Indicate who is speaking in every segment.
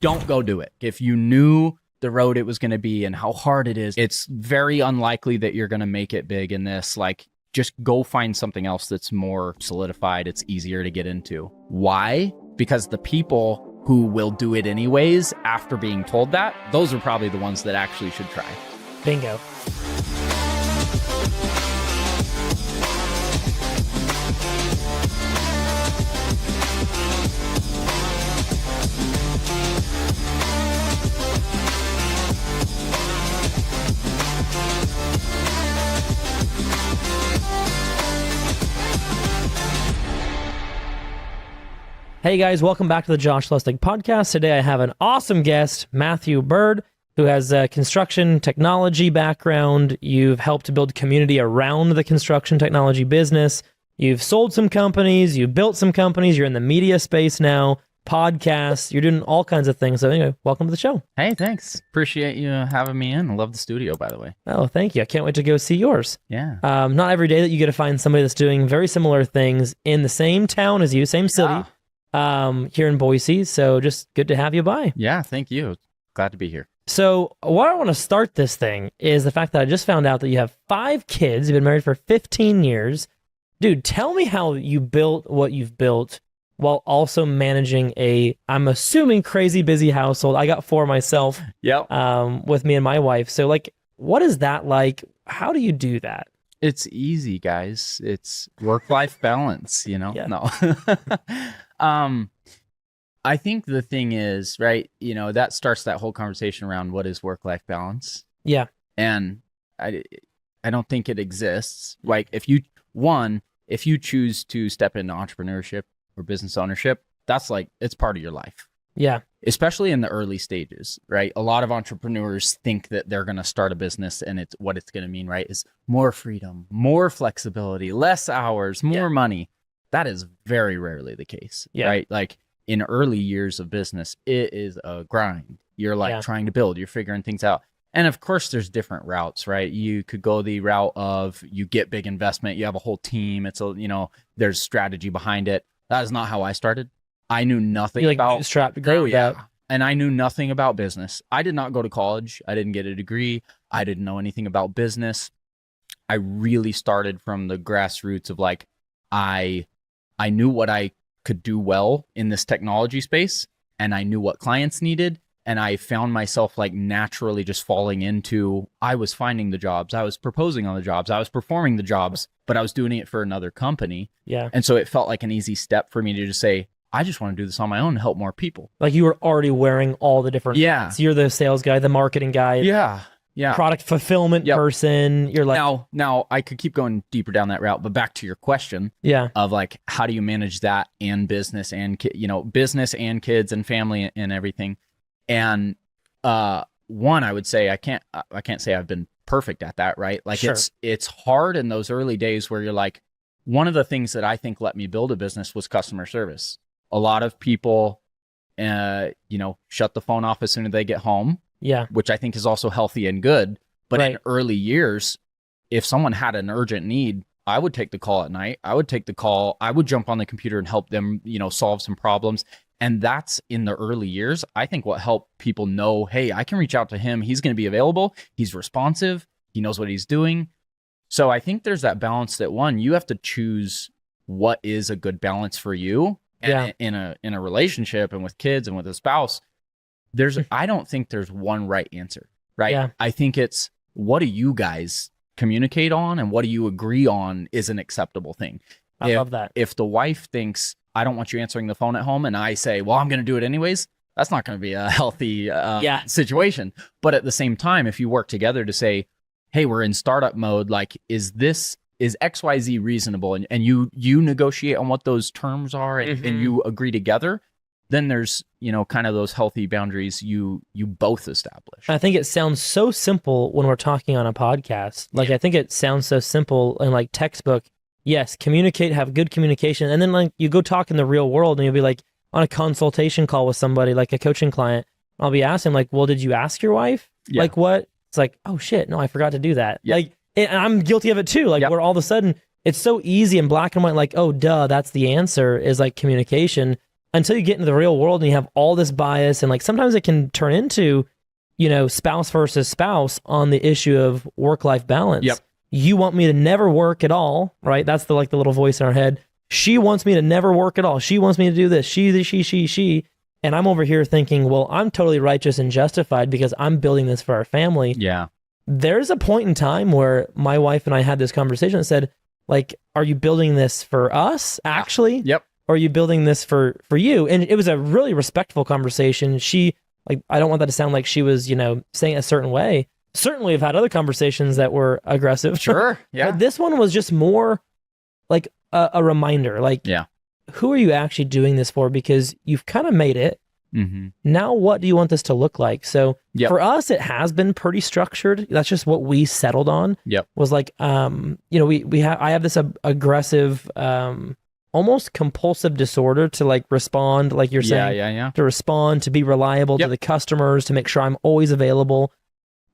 Speaker 1: don't go do it. If you knew the road it was going to be and how hard it is, it's very unlikely that you're going to make it big in this. Like, just go find something else that's more solidified. It's easier to get into. Why? Because the people who will do it anyways after being told that, those are probably the ones that actually should try.
Speaker 2: Bingo. Hey guys, welcome back to the Josh Lustig podcast. Today I have an awesome guest, Matthew Byrd, who has a construction technology background. You've helped build community around the construction technology business. You've sold some companies, you've built some companies, you're in the media space now, podcasts, you're doing all kinds of things. So anyway, welcome to the show.
Speaker 1: Hey, thanks. Appreciate you having me in. I love the studio, by the way.
Speaker 2: Oh, thank you. I can't wait to go see yours.
Speaker 1: Yeah.
Speaker 2: Not every day that you get to find somebody that's doing very similar things in the same town as you, same city.
Speaker 1: Yeah.
Speaker 2: Here in Boise, so just good to have you by.
Speaker 1: Yeah, thank you. Glad to be here.
Speaker 2: So where I want to start this thing is the fact that I just found out that you have 5 kids, you've been married for 15 years. Dude, tell me how you built what you've built while also managing I'm assuming crazy busy household. I got 4 myself.
Speaker 1: Yep.
Speaker 2: With me and my wife. So like, what is that like? How do you do that?
Speaker 1: It's easy, guys. It's work-life balance, you know?
Speaker 2: Yeah.
Speaker 1: No. I think the thing is, right, you know, that starts that whole conversation around what is work-life balance.
Speaker 2: Yeah.
Speaker 1: And I don't think it exists. Like, if you choose to step into entrepreneurship or business ownership, that's like, it's part of your life.
Speaker 2: Yeah.
Speaker 1: Especially in the early stages, right? A lot of entrepreneurs think that they're going to start a business and what it's going to mean, right, is more freedom, more flexibility, less hours, more money. That is very rarely the case, right? Like, in early years of business, it is a grind. You're like trying to build, you're figuring things out. And of course, there's different routes, right? You could go the route of you get big investment, you have a whole team. It's there's strategy behind it. That is not how I started. I knew nothing about
Speaker 2: bootstrap to grow that.
Speaker 1: And I knew nothing about business. I did not go to college. I didn't get a degree. I didn't know anything about business. I really started from the grassroots of like, I knew what I could do well in this technology space, and I knew what clients needed. And I found myself like naturally just falling into, I was finding the jobs, I was proposing on the jobs, I was performing the jobs, but I was doing it for another company.
Speaker 2: Yeah.
Speaker 1: And so it felt like an easy step for me to just say, I just want to do this on my own and help more people.
Speaker 2: Like, you were already wearing all the different hats. You're the sales guy, the marketing guy.
Speaker 1: Yeah.
Speaker 2: Product fulfillment person. You're like,
Speaker 1: now I could keep going deeper down that route, but back to your question of like, how do you manage that and business and business and kids and family and everything? And one, I would say I can't say I've been perfect at that, right? Like, it's hard in those early days where you're like, one of the things that I think let me build a business was customer service. A lot of people, shut the phone off as soon as they get home.
Speaker 2: Yeah.
Speaker 1: Which I think is also healthy and good. But in early years, if someone had an urgent need, I would take the call at night. I would take the call. I would jump on the computer and help them, solve some problems. And that's in the early years, I think, what helped people know, hey, I can reach out to him. He's going to be available. He's responsive. He knows what he's doing. So I think there's that balance that, one, you have to choose what is a good balance for you. And in a relationship and with kids and with a spouse, I don't think there's one right answer, right? Yeah. I think it's, what do you guys communicate on and what do you agree on is an acceptable thing.
Speaker 2: I love that.
Speaker 1: If the wife thinks, I don't want you answering the phone at home, and I say, well, I'm going to do it anyways, that's not going to be a healthy situation. But at the same time, if you work together to say, hey, we're in startup mode, like, is XYZ reasonable? And you negotiate on what those terms are and you agree together, then there's, kind of those healthy boundaries you both establish.
Speaker 2: I think it sounds so simple when we're talking on a podcast. Like, I think it sounds so simple and like textbook. Yes, communicate, have good communication. And then like you go talk in the real world and you'll be like on a consultation call with somebody, like a coaching client. I'll be asking like, well, did you ask your wife? Yeah. Like what? It's like, oh shit, no, I forgot to do that. Yeah. Like, and I'm guilty of it too. Like where all of a sudden it's so easy and black and white, like, oh duh, that's the answer, is like communication. until you get into the real world and you have all this bias, and like sometimes it can turn into, spouse versus spouse on the issue of work-life balance.
Speaker 1: Yep.
Speaker 2: You want me to never work at all, right? That's the little voice in our head. She wants me to never work at all. She wants me to do this. She. And I'm over here thinking, well, I'm totally righteous and justified because I'm building this for our family.
Speaker 1: Yeah.
Speaker 2: There's a point in time where my wife and I had this conversation and said, like, are you building this for us, actually?
Speaker 1: Yep.
Speaker 2: Or are you building this for you? And it was a really respectful conversation. She, like, I don't want that to sound like she was, saying it a certain way. Certainly have had other conversations that were aggressive.
Speaker 1: Sure. Yeah.
Speaker 2: But this one was just more like a reminder. Like,
Speaker 1: yeah.
Speaker 2: Who are you actually doing this for? Because you've kind of made it.
Speaker 1: Mm-hmm.
Speaker 2: Now, what do you want this to look like? So
Speaker 1: yep.
Speaker 2: for us, it has been pretty structured. That's just what we settled on.
Speaker 1: Yep.
Speaker 2: Was like, I have this aggressive, almost compulsive disorder to like respond, like you're saying, to respond, to be reliable to the customers, to make sure I'm always available.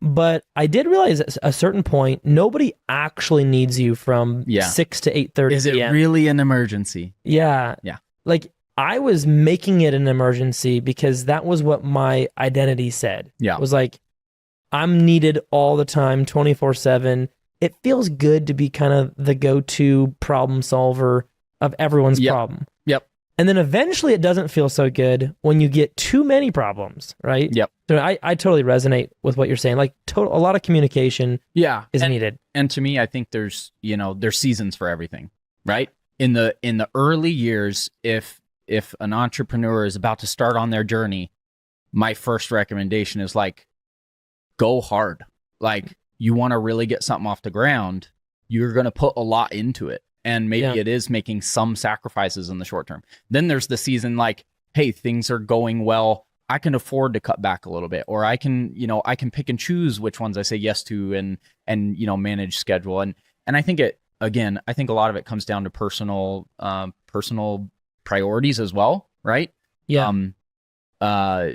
Speaker 2: But I did realize at a certain point, nobody actually needs you from 6 to 8:30
Speaker 1: Is it really an emergency?
Speaker 2: Yeah.
Speaker 1: Yeah.
Speaker 2: Like, I was making it an emergency because that was what my identity said.
Speaker 1: Yeah.
Speaker 2: It was like, I'm needed all the time, 24/7. It feels good to be kind of the go-to problem solver of everyone's problem.
Speaker 1: Yep.
Speaker 2: And then eventually it doesn't feel so good when you get too many problems, right?
Speaker 1: Yep.
Speaker 2: So I totally resonate with what you're saying. Like, a lot of communication is needed.
Speaker 1: And to me, I think there's seasons for everything, right? In the early years, if an entrepreneur is about to start on their journey, my first recommendation is like, go hard. Like, you want to really get something off the ground, you're going to put a lot into it. And maybe it is making some sacrifices in the short term. Then there's the season like, hey, things are going well. I can afford to cut back a little bit, or I can pick and choose which ones I say yes to and manage schedule. And I think I think a lot of it comes down to personal priorities as well, right?
Speaker 2: Yeah.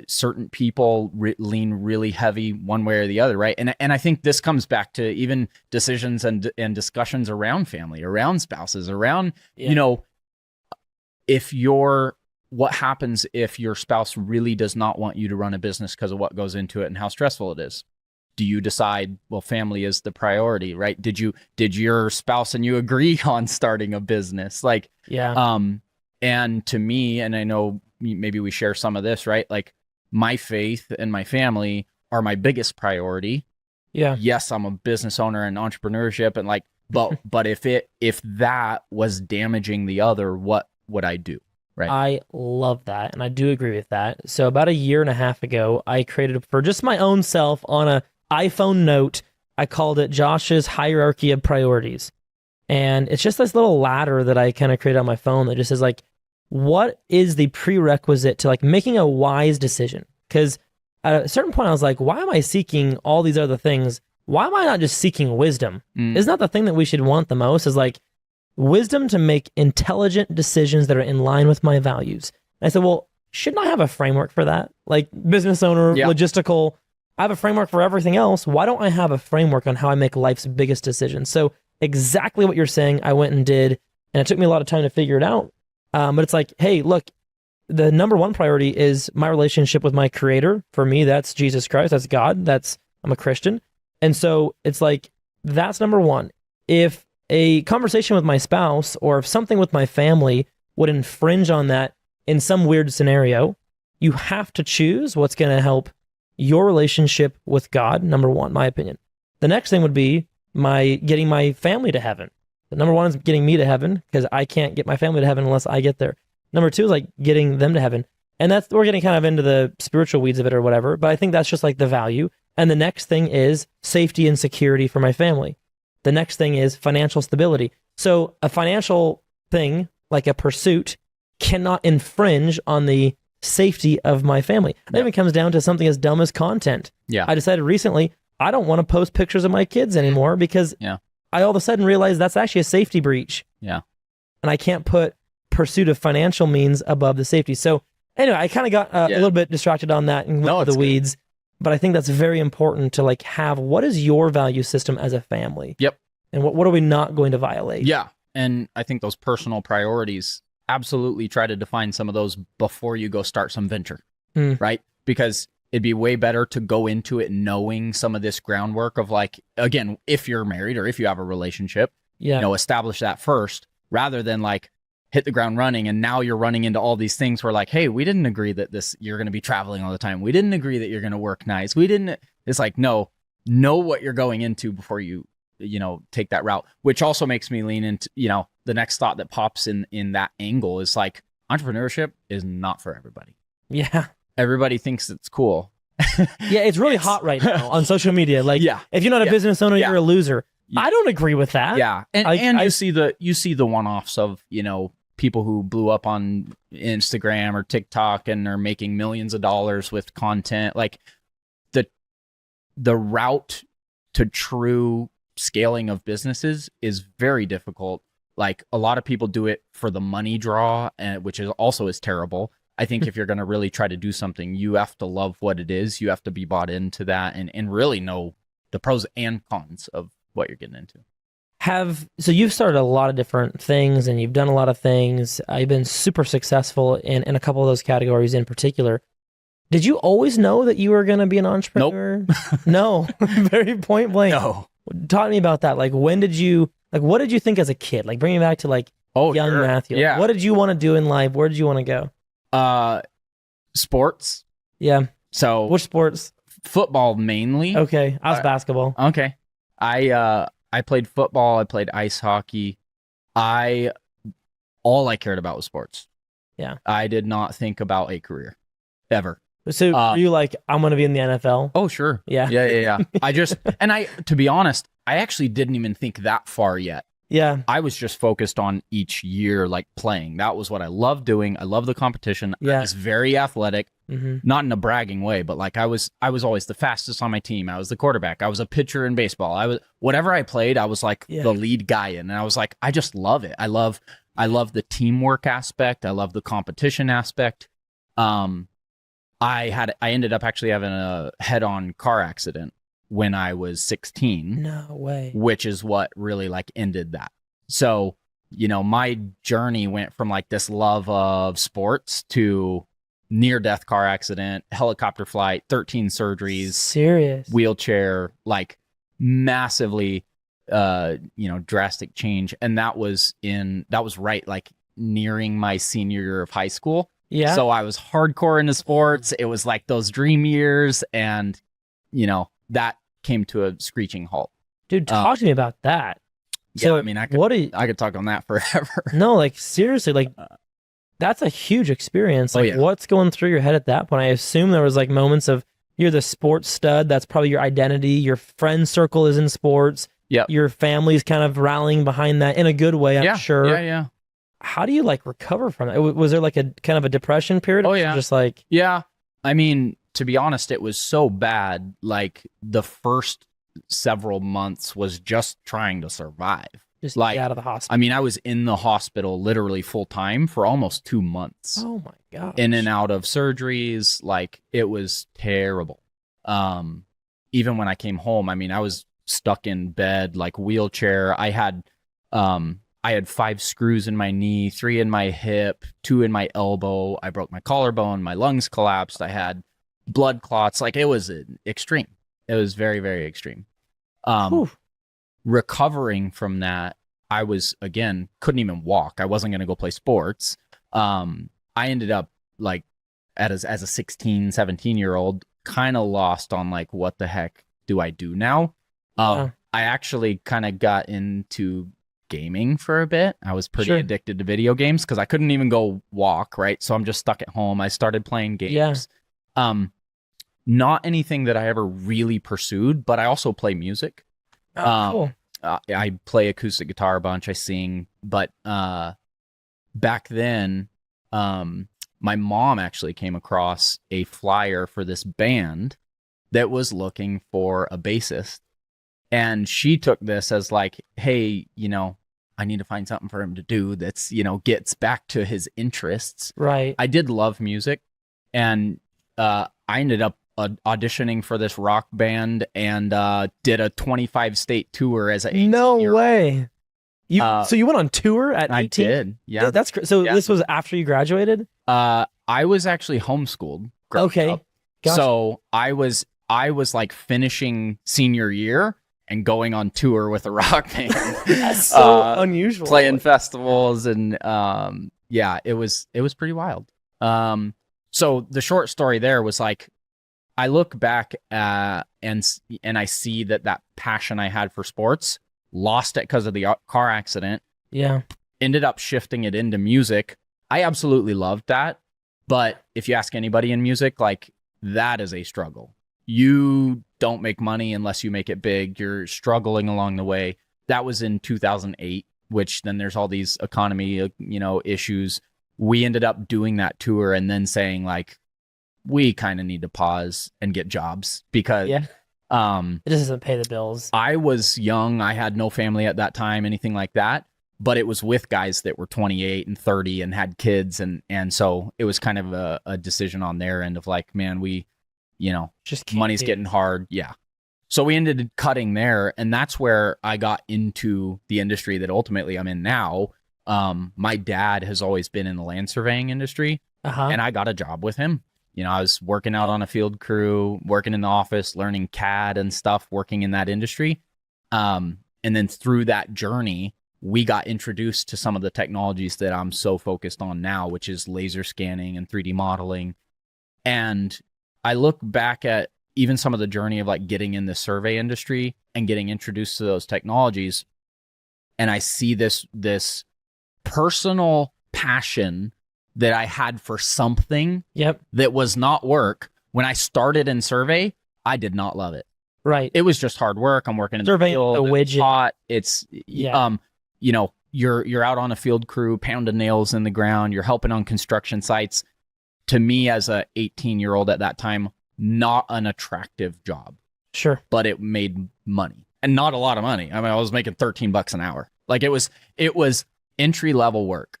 Speaker 1: Certain people lean really heavy one way or the other, right? And I think this comes back to even decisions and discussions around family, around spouses, around what happens if your spouse really does not want you to run a business because of what goes into it and how stressful it is? Do you decide, well, family is the priority, right? Did your spouse and you agree on starting a business? Like, and to me, and I know maybe we share some of this, right? Like, my faith and my family are my biggest priority.
Speaker 2: Yeah.
Speaker 1: Yes, I'm a business owner and entrepreneurship, and like, but if that was damaging the other, what would I do? Right.
Speaker 2: I love that, and I do agree with that. So about a year and a half ago, I created for just my own self on a iPhone note. I called it Josh's Hierarchy of Priorities, and it's just this little ladder that I kind of created on my phone that just says like, what is the prerequisite to like making a wise decision? Because at a certain point, I was like, why am I seeking all these other things? Why am I not just seeking wisdom? Isn't that the thing that we should want the most? Is like wisdom to make intelligent decisions that are in line with my values. And I said, well, shouldn't I have a framework for that? Like business owner, logistical, I have a framework for everything else. Why don't I have a framework on how I make life's biggest decisions? So exactly what you're saying, I went and did, and it took me a lot of time to figure it out. But it's like, hey, look, the number one priority is my relationship with my creator. For me, that's Jesus Christ. That's God. I'm a Christian. And so it's like, that's number one. If a conversation with my spouse or if something with my family would infringe on that in some weird scenario, you have to choose what's going to help your relationship with God, number one, my opinion. The next thing would be getting my family to heaven. The number one is getting me to heaven, because I can't get my family to heaven unless I get there. Number two is like getting them to heaven. And we're getting kind of into the spiritual weeds of it or whatever, but I think that's just like the value. And the next thing is safety and security for my family. The next thing is financial stability. So a financial thing, like a pursuit, cannot infringe on the safety of my family. That even comes down to something as dumb as content.
Speaker 1: Yeah.
Speaker 2: I decided recently, I don't want to post pictures of my kids anymore because I all of a sudden realized that's actually a safety breach.
Speaker 1: Yeah.
Speaker 2: And I can't put pursuit of financial means above the safety. So anyway, I kind of got a little bit distracted on that and went to the weeds. But I think that's very important to like have, what is your value system as a family?
Speaker 1: Yep.
Speaker 2: And what are we not going to violate?
Speaker 1: Yeah. And I think those personal priorities absolutely try to define some of those before you go start some venture,
Speaker 2: Mm.
Speaker 1: right? Because it'd be way better to go into it knowing some of this groundwork of like, again, if you're married or if you have a relationship,
Speaker 2: Yeah.
Speaker 1: Establish that first rather than like hit the ground running. And now you're running into all these things where like, hey, we didn't agree that you're going to be traveling all the time. We didn't agree that you're going to work nights. It's like, no, know what you're going into before you take that route, which also makes me lean into, the next thought that pops in that angle is like entrepreneurship is not for everybody.
Speaker 2: Yeah.
Speaker 1: Everybody thinks it's cool.
Speaker 2: Yeah, it's really hot right now on social media. Like, if you're not a business owner, you're a loser. I don't agree with that.
Speaker 1: Yeah, and you see the one-offs of people who blew up on Instagram or TikTok and are making millions of dollars with content. Like the route to true scaling of businesses is very difficult. Like a lot of people do it for the money draw, and which is terrible. I think if you're going to really try to do something, you have to love what it is. You have to be bought into that and really know the pros and cons of what you're getting into.
Speaker 2: So you've started a lot of different things and you've done a lot of things. You've been super successful in a couple of those categories in particular. Did you always know that you were going to be an entrepreneur? Nope. No, very point blank.
Speaker 1: No.
Speaker 2: Talk to me about that. Like, what did you think as a kid? Like, bring me back to like young
Speaker 1: sure.
Speaker 2: Matthew.
Speaker 1: Yeah.
Speaker 2: What did you want to do in life? Where did you want to go?
Speaker 1: Sports.
Speaker 2: Yeah.
Speaker 1: So
Speaker 2: which sports?
Speaker 1: Football mainly.
Speaker 2: Okay. I was basketball.
Speaker 1: Okay. I played football. I played ice hockey. All I cared about was sports.
Speaker 2: Yeah.
Speaker 1: I did not think about a career ever.
Speaker 2: So were you like, I'm going to be in the NFL?
Speaker 1: Oh, sure.
Speaker 2: Yeah.
Speaker 1: Yeah. To be honest, I actually didn't even think that far yet.
Speaker 2: Yeah.
Speaker 1: I was just focused on each year, like playing. That was what I loved doing. I love the competition.
Speaker 2: Yeah.
Speaker 1: I was very athletic,
Speaker 2: mm-hmm.
Speaker 1: not in a bragging way, but like I was always the fastest on my team. I was the quarterback. I was a pitcher in baseball. Whatever I played, I was like the lead guy in. And I was like, I just love it. I love the teamwork aspect. I love the competition aspect. I ended up actually having a head-on car accident when I was 16.
Speaker 2: No way.
Speaker 1: Which is what really like ended that. So, my journey went from like this love of sports to near-death car accident, helicopter flight, 13 surgeries,
Speaker 2: serious
Speaker 1: wheelchair, like massively, drastic change. And that was right like nearing my senior year of high school.
Speaker 2: Yeah.
Speaker 1: So I was hardcore into sports. It was like those dream years, and that came to a screeching halt.
Speaker 2: Dude, talk to me about that.
Speaker 1: Yeah,
Speaker 2: so,
Speaker 1: I mean, I could talk on that forever.
Speaker 2: No, like seriously, like that's a huge experience. Like, what's going through your head at that point? I assume there was like moments of you're the sports stud. That's probably your identity. Your friend circle is in sports.
Speaker 1: Yeah.
Speaker 2: Your family's kind of rallying behind that in a good way, I'm sure.
Speaker 1: Yeah.
Speaker 2: How do you like recover from that? Was there like a kind of a depression period?
Speaker 1: Oh yeah.
Speaker 2: Just like,
Speaker 1: yeah. I mean, to be honest, it was so bad. Like the first several months was just trying to survive.
Speaker 2: Just
Speaker 1: like
Speaker 2: get out of the hospital.
Speaker 1: I mean, I was in the hospital literally full time for almost 2 months.
Speaker 2: Oh my gosh.
Speaker 1: In and out of surgeries. Like it was terrible. Even when I came home, I mean, I was stuck in bed, like wheelchair. I had 5 screws in my knee, 3 in my hip, 2 in my elbow. I broke my collarbone. My lungs collapsed. I had blood clots. Like it was extreme. It was very, very extreme. Recovering from that, I was, again, couldn't even walk. I wasn't going to go play sports. I ended up like as a 16, 17-year-old, kind of lost on like, what the heck do I do now? I actually kind of got into gaming for a bit. I was pretty addicted to video games because I couldn't even go walk, right? So I'm just stuck at home. I started playing games. Not anything that I ever really pursued, but I also play music.
Speaker 2: Cool.
Speaker 1: I play acoustic guitar a bunch. I sing, but back then, my mom actually came across a flyer for this band that was looking for a bassist. And she took this as like, hey, I need to find something for him to do that's, gets back to his interests.
Speaker 2: Right.
Speaker 1: I did love music, and I ended up auditioning for this rock band and did a 25 state tour as a 18-year-old.
Speaker 2: No way. So you went on tour at 18?
Speaker 1: I did. Yeah.
Speaker 2: That's so this was after you graduated?
Speaker 1: I was actually homeschooled.
Speaker 2: Okay.
Speaker 1: Gotcha. So I was like finishing senior year and going on tour with a rock band.
Speaker 2: That's so unusual.
Speaker 1: Playing festivals and yeah, it was pretty wild. So the short story there was like, I look back and I see that passion I had for sports, lost it because of the car accident.
Speaker 2: Yeah.
Speaker 1: Ended up shifting it into music. I absolutely loved that. But if you ask anybody in music, like, that is a struggle. You don't make money unless you make it big. You're struggling along the way. That was in 2008, which then there's all these economy, issues. We ended up doing that tour and then saying like, we kind of need to pause and get jobs because
Speaker 2: it doesn't pay the bills.
Speaker 1: I was young. I had no family at that time, anything like that. But it was with guys that were 28 and 30 and had kids. And so it was kind of a decision on their end of like, man, we, just money's getting hard. Yeah. So we ended cutting there. And that's where I got into the industry that ultimately I'm in now. My dad has always been in the land surveying industry, and I got a job with him. I was working out on a field crew, working in the office, learning CAD and stuff, working in that industry. And then through that journey, we got introduced to some of the technologies that I'm so focused on now, which is laser scanning and 3D modeling. And I look back at even some of the journey of like getting in the survey industry and getting introduced to those technologies. And I see this personal passion that I had for something that was not work. When I started in survey, I did not love it.
Speaker 2: Right.
Speaker 1: It was just hard work. I'm working in the field.
Speaker 2: A widget.
Speaker 1: It's hot. It's, you're out on a field crew, pounding nails in the ground. You're helping on construction sites. To me, as a 18-year-old at that time, not an attractive job.
Speaker 2: Sure.
Speaker 1: But it made money, and not a lot of money. I mean, I was making $13 an hour. Like it was entry-level work.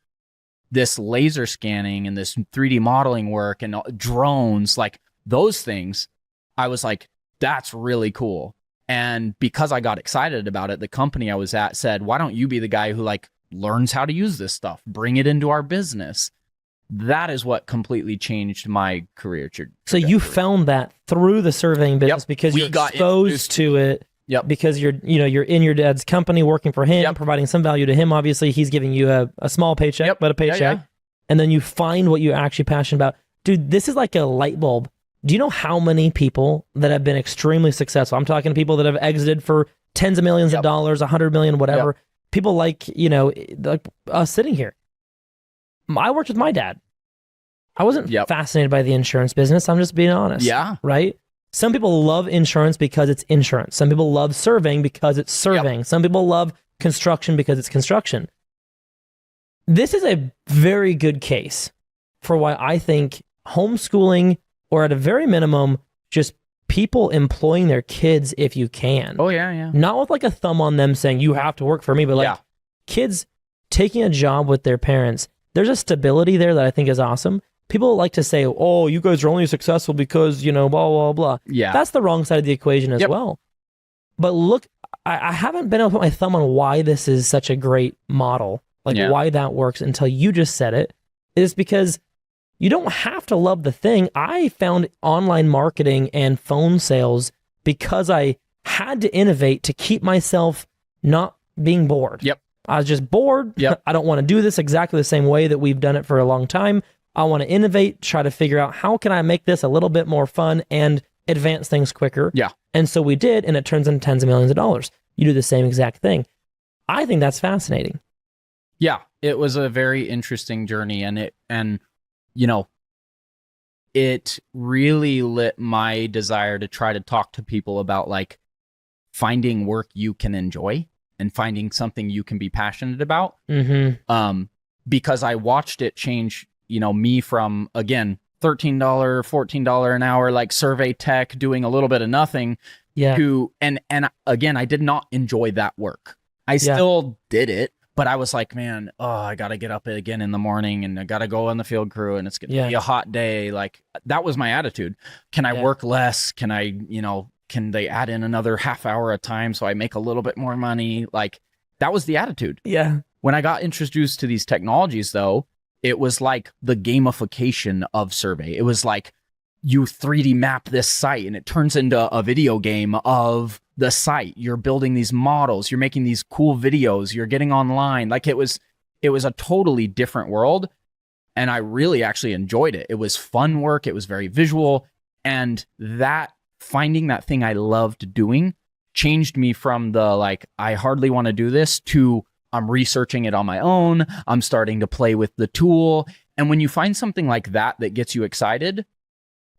Speaker 1: This laser scanning and this 3D modeling work and drones, like those things, I was like, that's really cool. And because I got excited about it, the company I was at said, why don't you be the guy who like learns how to use this stuff, bring it into our business? That is what completely changed my career trajectory.
Speaker 2: So you found that through the surveying business because you got exposed to it.
Speaker 1: Yep.
Speaker 2: Because you're in your dad's company working for him, providing some value to him. Obviously, he's giving you a small paycheck, but a paycheck. Yeah. And then you find what you're actually passionate about. Dude, this is like a light bulb. Do you know how many people that have been extremely successful? I'm talking to people that have exited for tens of millions of dollars, 100 million, whatever. People like, like us sitting here. I worked with my dad. I wasn't fascinated by the insurance business. I'm just being honest.
Speaker 1: Yeah.
Speaker 2: Right? Some people love insurance because it's insurance. Some people love surveying because it's surveying. Some people love construction because it's construction. This is a very good case for why I think homeschooling, or at a very minimum, just people employing their kids if you can.
Speaker 1: Oh, yeah.
Speaker 2: Not with like a thumb on them saying, you have to work for me, but like kids taking a job with their parents. There's a stability there that I think is awesome. People like to say, oh, you guys are only successful because, blah, blah, blah.
Speaker 1: Yeah.
Speaker 2: That's the wrong side of the equation as well. But look, I haven't been able to put my thumb on why this is such a great model, like why that works until you just said it, is because you don't have to love the thing. I found online marketing and phone sales because I had to innovate to keep myself not being bored.
Speaker 1: Yep.
Speaker 2: I was just bored.
Speaker 1: Yep.
Speaker 2: I don't want to do this exactly the same way that we've done it for a long time. I want to innovate, try to figure out how can I make this a little bit more fun and advance things quicker.
Speaker 1: Yeah.
Speaker 2: And so we did, and it turns into tens of millions of dollars. You do the same exact thing. I think that's fascinating.
Speaker 1: Yeah, it was a very interesting journey, and it really lit my desire to try to talk to people about like finding work you can enjoy and finding something you can be passionate about. Mm-hmm. Because I watched it change, me from, again, $13, $14 an hour, like survey tech, doing a little bit of nothing, to, and again, I did not enjoy that work. I still did it, but I was like, man, I got to get up again in the morning and I got to go on the field crew and it's going to be a hot day. Like that was my attitude. Can I work less? Can I, can they add in another half hour a time so I make a little bit more money? Like That was the attitude.
Speaker 2: Yeah.
Speaker 1: When I got introduced to these technologies, though, it was like the gamification of survey. It was like you 3D map this site and it turns into a video game of the site. You're building these models, you're making these cool videos, you're getting online. Like it was a totally different world. And I really actually enjoyed it. It was fun work. It was very visual. And that finding that thing I loved doing changed me from the like, I hardly want to do this to I'm researching it on my own. I'm starting to play with the tool. And when you find something like that that gets you excited,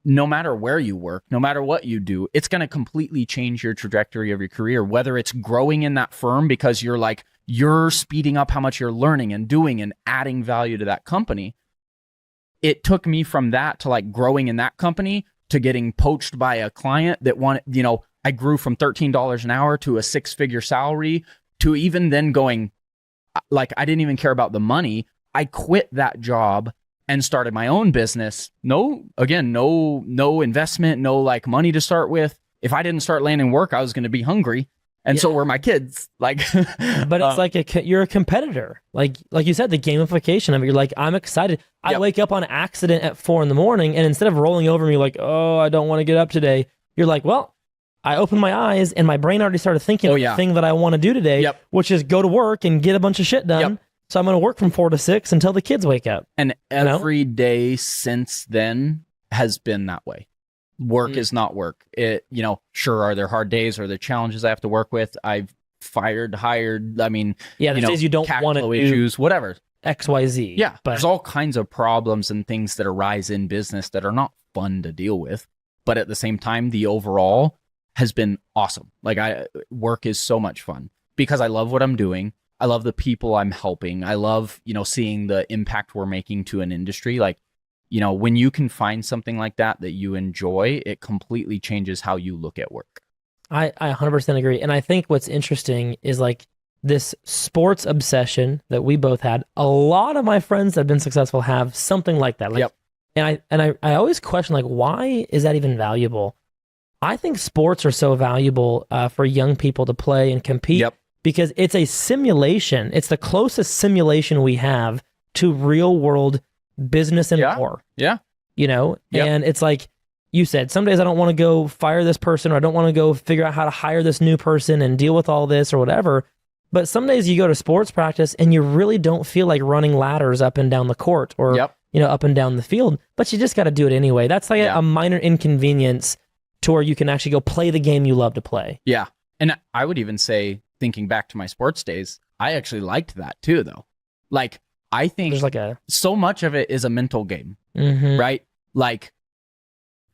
Speaker 1: no matter where you work, no matter what you do, it's going to completely change your trajectory of your career, whether it's growing in that firm because you're speeding up how much you're learning and doing and adding value to that company. It took me from that to like growing in that company to getting poached by a client that wanted, I grew from $13 an hour to a 6-figure salary to even then going, like, I didn't even care about the money. I quit that job and started my own business. No investment, no like money to start with. If I didn't start landing work, I was going to be hungry. And so were my kids. Like,
Speaker 2: but it's like you're a competitor. Like you said, the gamification of it. You're like, I'm excited. I wake up on accident at 4 a.m. and instead of rolling over me like, oh, I don't want to get up today, you're like, well, I opened my eyes and my brain already started thinking of the thing that I want to do today, which is go to work and get a bunch of shit done. So I'm going to work from 4 to 6 until the kids wake up.
Speaker 1: And every day since then has been that way. Work is not work. Sure, are there hard days? Are there challenges I have to work with? I've hired. I mean,
Speaker 2: there's days you don't want to do
Speaker 1: issues, whatever.
Speaker 2: XYZ.
Speaker 1: Yeah, but there's all kinds of problems and things that arise in business that are not fun to deal with. But at the same time, the overall has been awesome. Like work is so much fun because I love what I'm doing. I love the people I'm helping. I love, seeing the impact we're making to an industry. Like, when you can find something like that you enjoy, it completely changes how you look at work.
Speaker 2: I 100% agree. And I think what's interesting is like this sports obsession that we both had. A lot of my friends that have been successful have something like that. Like, and I always question, like, why is that even valuable? I think sports are so valuable for young people to play and compete because it's a simulation. It's the closest simulation we have to real world business and war. And it's like you said, some days I don't want to go fire this person, or I don't want to go figure out how to hire this new person and deal with all this or whatever. But some days you go to sports practice and you really don't feel like running ladders up and down the court or up and down the field, but you just got to do it anyway. That's like a minor inconvenience to where you can actually go play the game you love to play. Yeah.
Speaker 1: And I would even say, thinking back to my sports days, I actually liked that too, though. Like, I think there's so much of it is a mental game, right? Like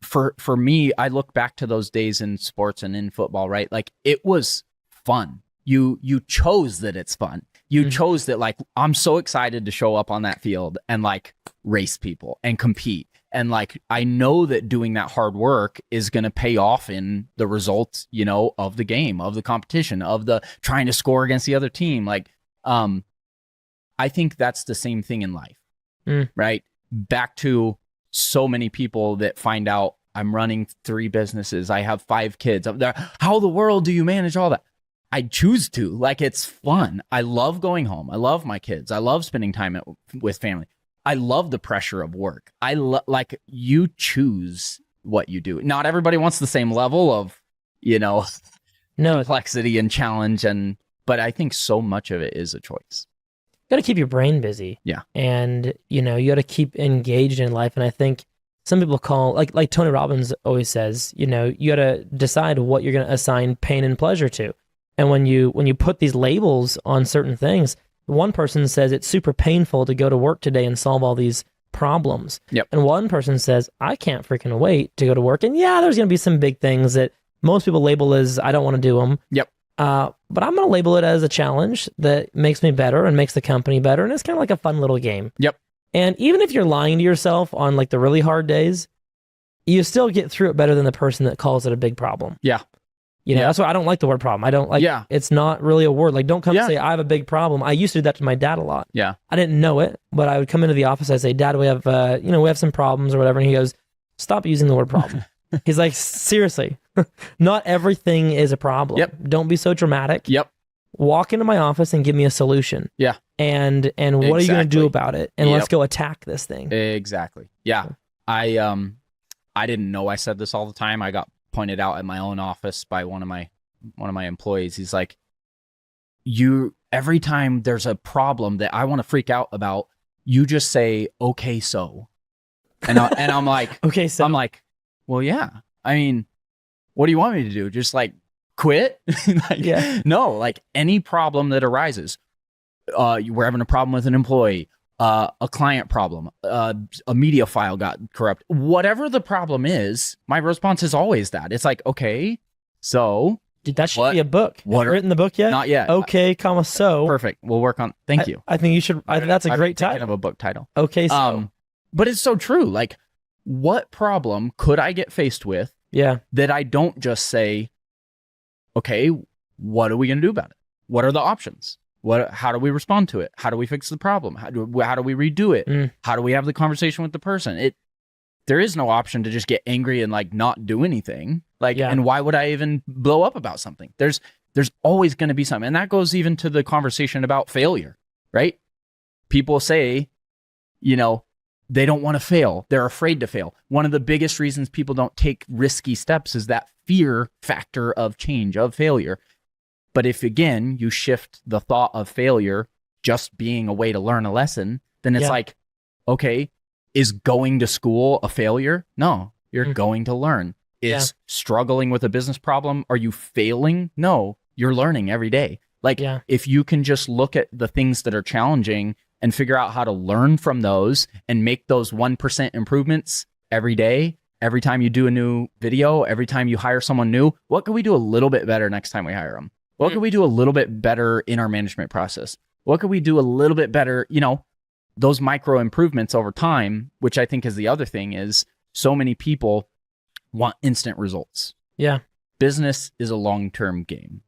Speaker 1: for me, I look back to those days in sports and in football, right? Like it was fun. You chose that it's fun. You chose that, like, I'm so excited to show up on that field and like race people and compete. And like, I know that doing that hard work is going to pay off in the results, of the game, of the competition, of the trying to score against the other team. Like, I think that's the same thing in life, right? Back to so many people that find out I'm running 3 businesses. I have 5 kids. How the world do you manage all that? I choose to. Like, it's fun. I love going home. I love my kids. I love spending time with family. I love the pressure of work. Like, you choose what you do. Not everybody wants the same level of, complexity and challenge. But I think so much of it is a choice.
Speaker 2: You got to keep your brain busy.
Speaker 1: Yeah.
Speaker 2: And, you got to keep engaged in life. And I think some people call, like Tony Robbins always says, you got to decide what you're going to assign pain and pleasure to. And when you put these labels on certain things, one person says it's super painful to go to work today and solve all these problems.
Speaker 1: Yep.
Speaker 2: And one person says, I can't freaking wait to go to work. And there's going to be some big things that most people label as I don't want to do them.
Speaker 1: Yep.
Speaker 2: But I'm going to label it as a challenge that makes me better and makes the company better. And it's kind of like a fun little game.
Speaker 1: Yep.
Speaker 2: And even if you're lying to yourself on like the really hard days, you still get through it better than the person that calls it a big problem.
Speaker 1: Yeah.
Speaker 2: That's why I don't like the word problem. I don't like, it's not really a word. Like, don't come and say, I have a big problem. I used to do that to my dad a lot.
Speaker 1: Yeah.
Speaker 2: I didn't know it, but I would come into the office. I'd say, Dad, we have, we have some problems or whatever. And he goes, stop using the word problem. He's like, seriously, not everything is a problem.
Speaker 1: Yep.
Speaker 2: Don't be so dramatic.
Speaker 1: Yep.
Speaker 2: walk into my office and give me a solution.
Speaker 1: Yeah.
Speaker 2: And what are you going to do about it? And let's go attack this thing.
Speaker 1: Exactly. Yeah. I didn't know I said this all the time. I got pointed out at my own office by one of my employees. He's like, every time there's a problem that I want to freak out about, you just say, okay, so. And I'm like,
Speaker 2: okay, so.
Speaker 1: I'm like, well, yeah. I mean, what do you want me to do? Just like quit? No, like any problem that arises, we're having a problem with an employee, a client problem, a media file got corrupt, whatever the problem is, my response is always that. It's like, okay, so.
Speaker 2: Dude, that should be a book. Have you written the book yet?
Speaker 1: Not yet.
Speaker 2: Okay, comma, so.
Speaker 1: Perfect. We'll work on. Thank you.
Speaker 2: I think you should. That's a great title.
Speaker 1: Of a book title.
Speaker 2: Okay, so.
Speaker 1: But it's so true. Like, what problem could I get faced with?
Speaker 2: Yeah.
Speaker 1: That I don't just say, okay, what are we going to do about it? What are the options? How do we respond to it? How do we fix the problem? How do we redo it? How do we have the conversation with the person? There is no option to just get angry and like not do anything. Like, and why would I even blow up about something? There's always going to be something. And that goes even to the conversation about failure, right? People say, they don't want to fail. They're afraid to fail. One of the biggest reasons people don't take risky steps is that fear factor of change, of failure. But if, again, you shift the thought of failure just being a way to learn a lesson, then it's like, okay, is going to school a failure? No, you're going to learn. Is struggling with a business problem, are you failing? No, you're learning every day. Like, if you can just look at the things that are challenging and figure out how to learn from those and make those 1% improvements every day, every time you do a new video, every time you hire someone new, what can we do a little bit better next time we hire them? What can we do a little bit better in our management process? What can we do a little bit better? Those micro improvements over time, which I think is the other thing, is so many people want instant results. Yeah. Business is a long-term game.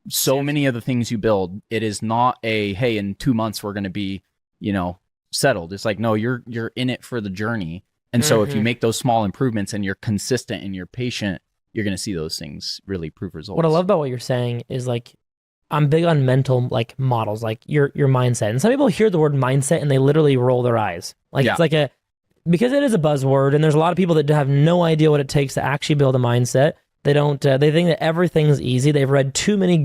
Speaker 1: So many of the things you build, it is not hey, in 2 months we're going to be, settled. It's like, no, you're in it for the journey. And so if you make those small improvements and you're consistent and you're patient, you're going to see those things really prove results. What
Speaker 2: I love about what you're saying is like, I'm big on mental like models, like your mindset. And some people hear the word mindset and they literally roll their eyes. Like it's like because it is a buzzword and there's a lot of people that have no idea what it takes to actually build a mindset. They don't, they think that everything's easy. They've read too many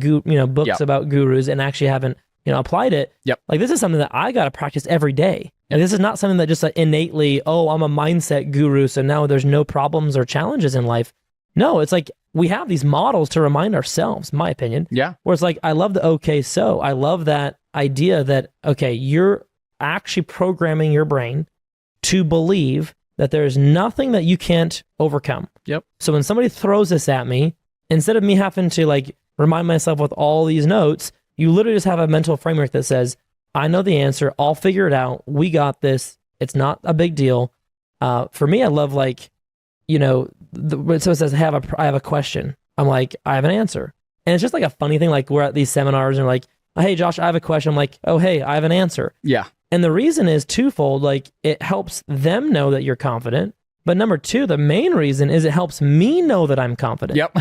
Speaker 2: books about gurus and actually haven't, applied it. Like this is something that I got to practice every day. And this is not something that just like innately, I'm a mindset guru, so now there's no problems or challenges in life. No, it's like we have these models to remind ourselves, my opinion. Yeah. Where it's like, I love the okay, so. I love that idea that, okay, you're actually programming your brain to believe that there's nothing that you can't overcome. Yep. So when somebody throws this at me, instead of me having to like remind myself with all these notes, you literally just have a mental framework that says, I know the answer. I'll figure it out. We got this. It's not a big deal. For me, I love like, so it says, I have a question. I'm like, I have an answer. And it's just like a funny thing. Like we're at these seminars and like, oh, hey, Josh, I have a question. I'm like, oh, hey, I have an answer. Yeah. And the reason is twofold. Like it helps them know that you're confident. But number two, the main reason is it helps me know that I'm confident. Yep.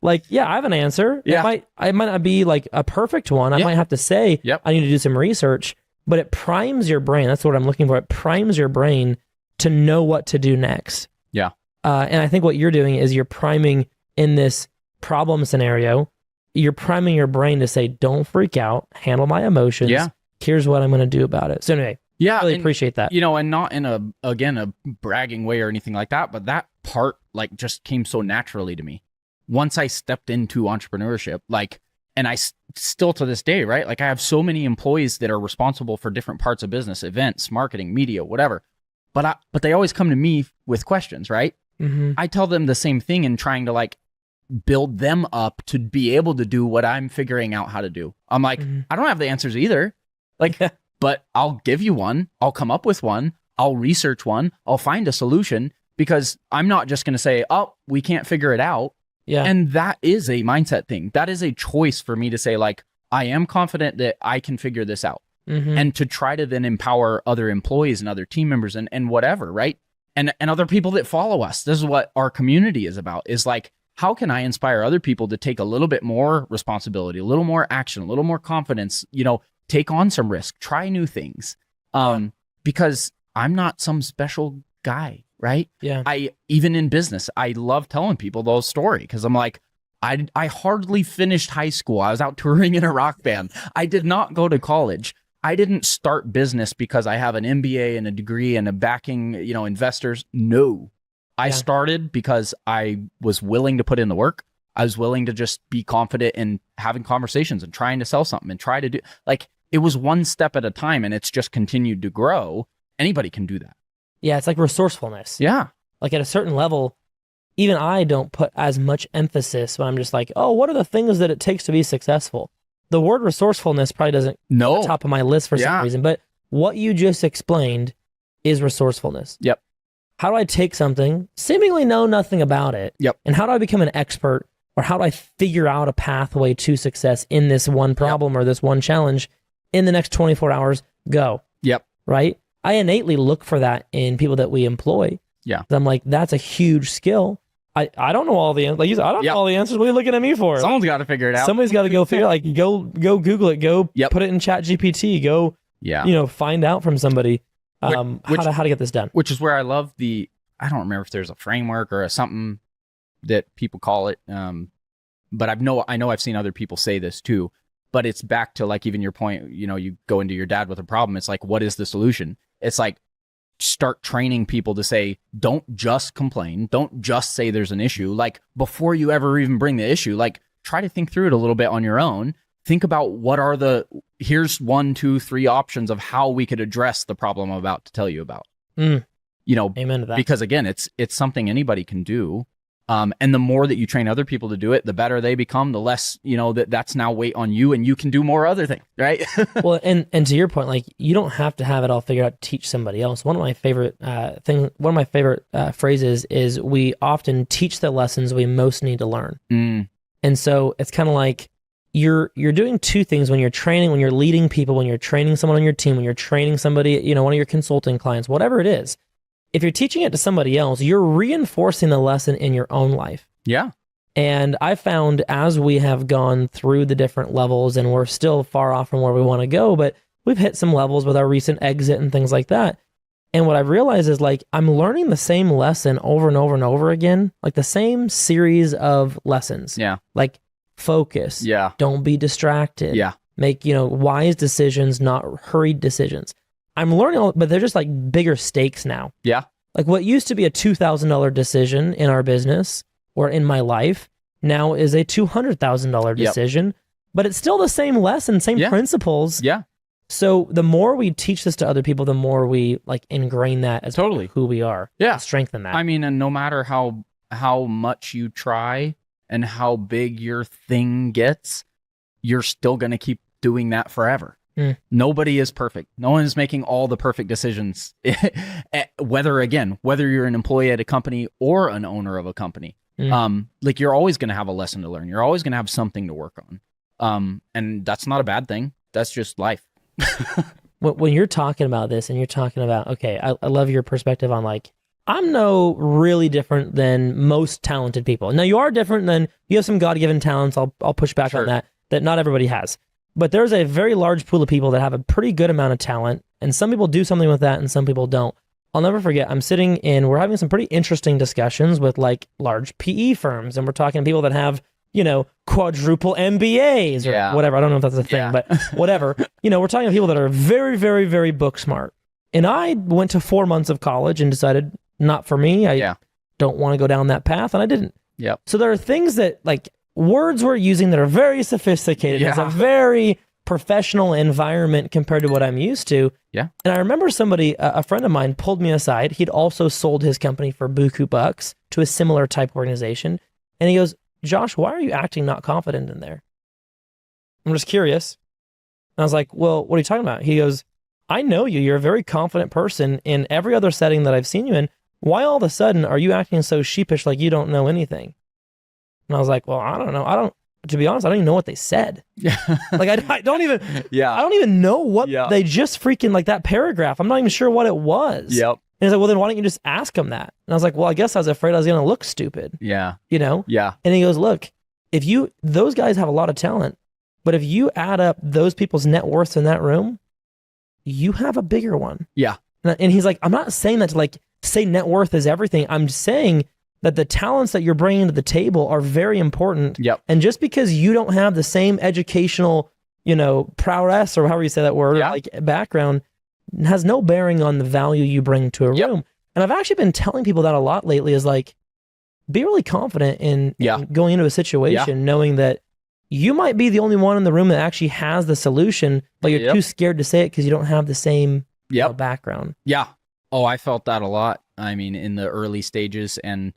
Speaker 2: Like, yeah, I have an answer. Yeah. It might not be like a perfect one. I might have to say, I need to do some research, but it primes your brain. That's what I'm looking for. It primes your brain to know what to do next. Yeah. And I think what you're doing is you're priming in this problem scenario, you're priming your brain to say, don't freak out, handle my emotions. Yeah. Here's what I'm going to do about it. So anyway, I really appreciate that. And not in a bragging way or anything like that, but that part like just came so naturally to me. Once I stepped into entrepreneurship, like, and I still to this day, right? Like I have so many employees that are responsible for different parts of business, events, marketing, media, whatever. But they always come to me with questions, right? Mm-hmm. I tell them the same thing in trying to like build them up to be able to do what I'm figuring out how to do. I'm like, I don't have the answers either. Like, but I'll give you one. I'll come up with one. I'll research one. I'll find a solution because I'm not just going to say, oh, we can't figure it out. Yeah. And that is a mindset thing. That is a choice for me to say like, I am confident that I can figure this out. Mm-hmm. And to try to then empower other employees and other team members and whatever, right? And other people that follow us. This is what our community is about, is like
Speaker 1: how can I inspire other people to take a little bit more responsibility, a little more action, a little more confidence, take on some risk, try new things. Because I'm not some special guy, right?
Speaker 2: Yeah.
Speaker 1: Even in business, I love telling people those stories because I'm like, I hardly finished high school. I was out touring in a rock band. I did not go to college. I didn't start business because I have an MBA and a degree and a backing, investors. No, I started because I was willing to put in the work. I was willing to just be confident in having conversations and trying to sell something and try to do, like, it was one step at a time and it's just continued to grow. Anybody can do that.
Speaker 2: Yeah. It's like resourcefulness.
Speaker 1: Yeah.
Speaker 2: Like at a certain level, even I don't put as much emphasis when I'm just like, oh, what are the things that it takes to be successful? The word resourcefulness probably doesn't
Speaker 1: no
Speaker 2: at the top of my list for some reason, but what you just explained is resourcefulness.
Speaker 1: Yep.
Speaker 2: How do I take something, seemingly know nothing about it,
Speaker 1: yep,
Speaker 2: and how do I become an expert, or how do I figure out a pathway to success in this one problem or this one challenge in the next 24 hours? Go.
Speaker 1: Yep.
Speaker 2: Right? I innately look for that in people that we employ.
Speaker 1: Yeah.
Speaker 2: I'm like, that's a huge skill. I don't know all the answers. Like you said, I don't know all the answers. What are you looking at me for?
Speaker 1: Someone's got to figure it out.
Speaker 2: Somebody's got to go figure. Like go Google it. Go put it in Chat GPT. Go find out from somebody how to get this done.
Speaker 1: Which is where I love I don't remember if there's a framework or something that people call it. But I know I've seen other people say this too. But it's back to like even your point. You go into your dad with a problem. It's like, what is the solution? It's like, start training people to say, don't just complain. Don't just say there's an issue. Like before you ever even bring the issue, like try to think through it a little bit on your own. Think about here's 1, 2, 3 options of how we could address the problem I'm about to tell you about.
Speaker 2: Amen to that.
Speaker 1: Because again, it's something anybody can do. And the more that you train other people to do it, the better they become, the less, that's now weight on you and you can do more other things, right?
Speaker 2: Well, and to your point, like you don't have to have it all figured out to teach somebody else. One of my favorite phrases is we often teach the lessons we most need to learn. And so it's kind of like you're doing two things when you're training, when you're leading people, when you're training someone on your team, when you're training somebody, one of your consulting clients, whatever it is. If you're teaching it to somebody else, you're reinforcing the lesson in your own life.
Speaker 1: Yeah.
Speaker 2: And I found as we have gone through the different levels, and we're still far off from where we want to go, but we've hit some levels with our recent exit and things like that. And what I've realized is like, I'm learning the same lesson over and over and over again, like the same series of lessons.
Speaker 1: Yeah.
Speaker 2: Like focus.
Speaker 1: Yeah.
Speaker 2: Don't be distracted.
Speaker 1: Yeah.
Speaker 2: Make, wise decisions, not hurried decisions. I'm learning, but they're just like bigger stakes now.
Speaker 1: Yeah.
Speaker 2: Like what used to be a $2,000 decision in our business or in my life now is a $200,000 decision, but it's still the same lesson, same principles.
Speaker 1: Yeah.
Speaker 2: So the more we teach this to other people, the more we like ingrain that as who we are.
Speaker 1: Yeah.
Speaker 2: Strengthen that.
Speaker 1: I mean, and no matter how much you try and how big your thing gets, you're still going to keep doing that forever. Nobody is perfect. No one is making all the perfect decisions. whether you're an employee at a company or an owner of a company, like you're always going to have a lesson to learn. You're always going to have something to work on. And that's not a bad thing. That's just life.
Speaker 2: When you're talking about this and you're talking about, okay, I love your perspective on like, I'm no really different than most talented people. Now you are different than, you have some God-given talents. I'll push back on that not everybody has. But there's a very large pool of people that have a pretty good amount of talent, and some people do something with that and some people don't. I'll never forget, we're having some pretty interesting discussions with like large PE firms, and we're talking to people that have, quadruple MBAs or whatever. I don't know if that's a thing, but whatever. We're talking to people that are very, very, very book smart. And I went to 4 months of college and decided not for me. I don't want to go down that path, and I didn't.
Speaker 1: Yep.
Speaker 2: So there are things that like words we're using that are very sophisticated. It's a very professional environment compared to what I'm used to.
Speaker 1: Yeah.
Speaker 2: And I remember a friend of mine pulled me aside. He'd also sold his company for buku bucks to a similar type organization. And he goes, Josh, why are you acting not confident in there? I'm just curious. And I was like, well, what are you talking about? He goes, I know you. You're a very confident person in every other setting that I've seen you in. Why all of a sudden are you acting so sheepish like you don't know anything? And I was like, well, I don't know. to be honest, I don't even know what they said.
Speaker 1: Yeah.
Speaker 2: Like I don't even
Speaker 1: Yeah.
Speaker 2: I don't even know what
Speaker 1: Yeah.
Speaker 2: they just freaking, like, that paragraph. I'm not even sure what it was.
Speaker 1: Yep.
Speaker 2: And he's like, well, then why don't you just ask them that? And I was like, well, I guess I was afraid I was going to look stupid,
Speaker 1: Yeah.
Speaker 2: you know?
Speaker 1: Yeah.
Speaker 2: And he goes, look, those guys have a lot of talent, but if you add up those people's net worths in that room, you have a bigger one.
Speaker 1: Yeah.
Speaker 2: And he's like, I'm not saying that to like say net worth is everything. I'm saying that the talents that you're bringing to the table are very important.
Speaker 1: Yep.
Speaker 2: And just because you don't have the same educational, prowess, or however you say that word,
Speaker 1: Yeah.
Speaker 2: like background, has no bearing on the value you bring to a
Speaker 1: Yep.
Speaker 2: room. And I've actually been telling people that a lot lately, is like, be really confident in going into a situation knowing that you might be the only one in the room that actually has the solution, but you're too scared to say it because you don't have the same background.
Speaker 1: Yeah. Oh, I felt that a lot. I mean, in the early stages, and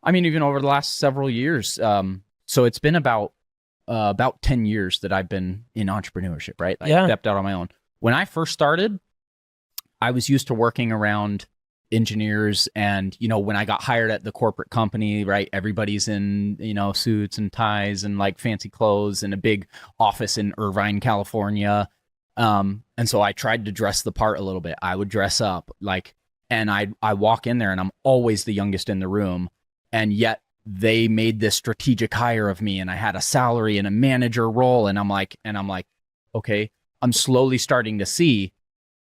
Speaker 1: I mean, even over the last several years. So it's been about 10 years that I've been in entrepreneurship, right? I stepped out on my own. When I first started, I was used to working around engineers, and when I got hired at the corporate company, right, everybody's in suits and ties and like fancy clothes in a big office in Irvine, California, and so I tried to dress the part a little bit. I would dress up, like, and I walk in there and I'm always the youngest in the room, and yet they made this strategic hire of me, and I had a salary and a manager role, and I'm like okay, I'm slowly starting to see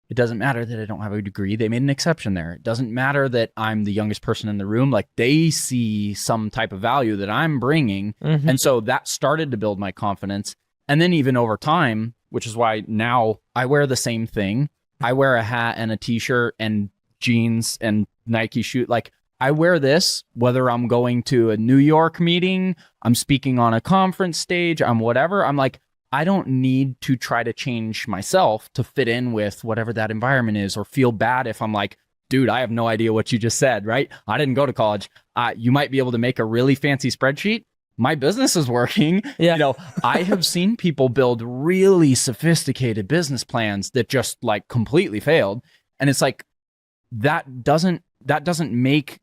Speaker 1: it doesn't matter that I don't have a degree. They made an exception there. It doesn't matter that I'm the youngest person in the room. Like, they see some type of value that I'm bringing.
Speaker 2: Mm-hmm.
Speaker 1: And so that started to build my confidence. And then even over time, which is why now I wear the same thing. I wear a hat and a t-shirt and jeans and Nike shoe. Like, I wear this, whether I'm going to a New York meeting, I'm speaking on a conference stage, I'm whatever. I'm like, I don't need to try to change myself to fit in with whatever that environment is, or feel bad if I'm like, dude, I have no idea what you just said, right? I didn't go to college. You might be able to make a really fancy spreadsheet. My business is working.
Speaker 2: Yeah.
Speaker 1: I have seen people build really sophisticated business plans that just like completely failed. And it's like, that doesn't make,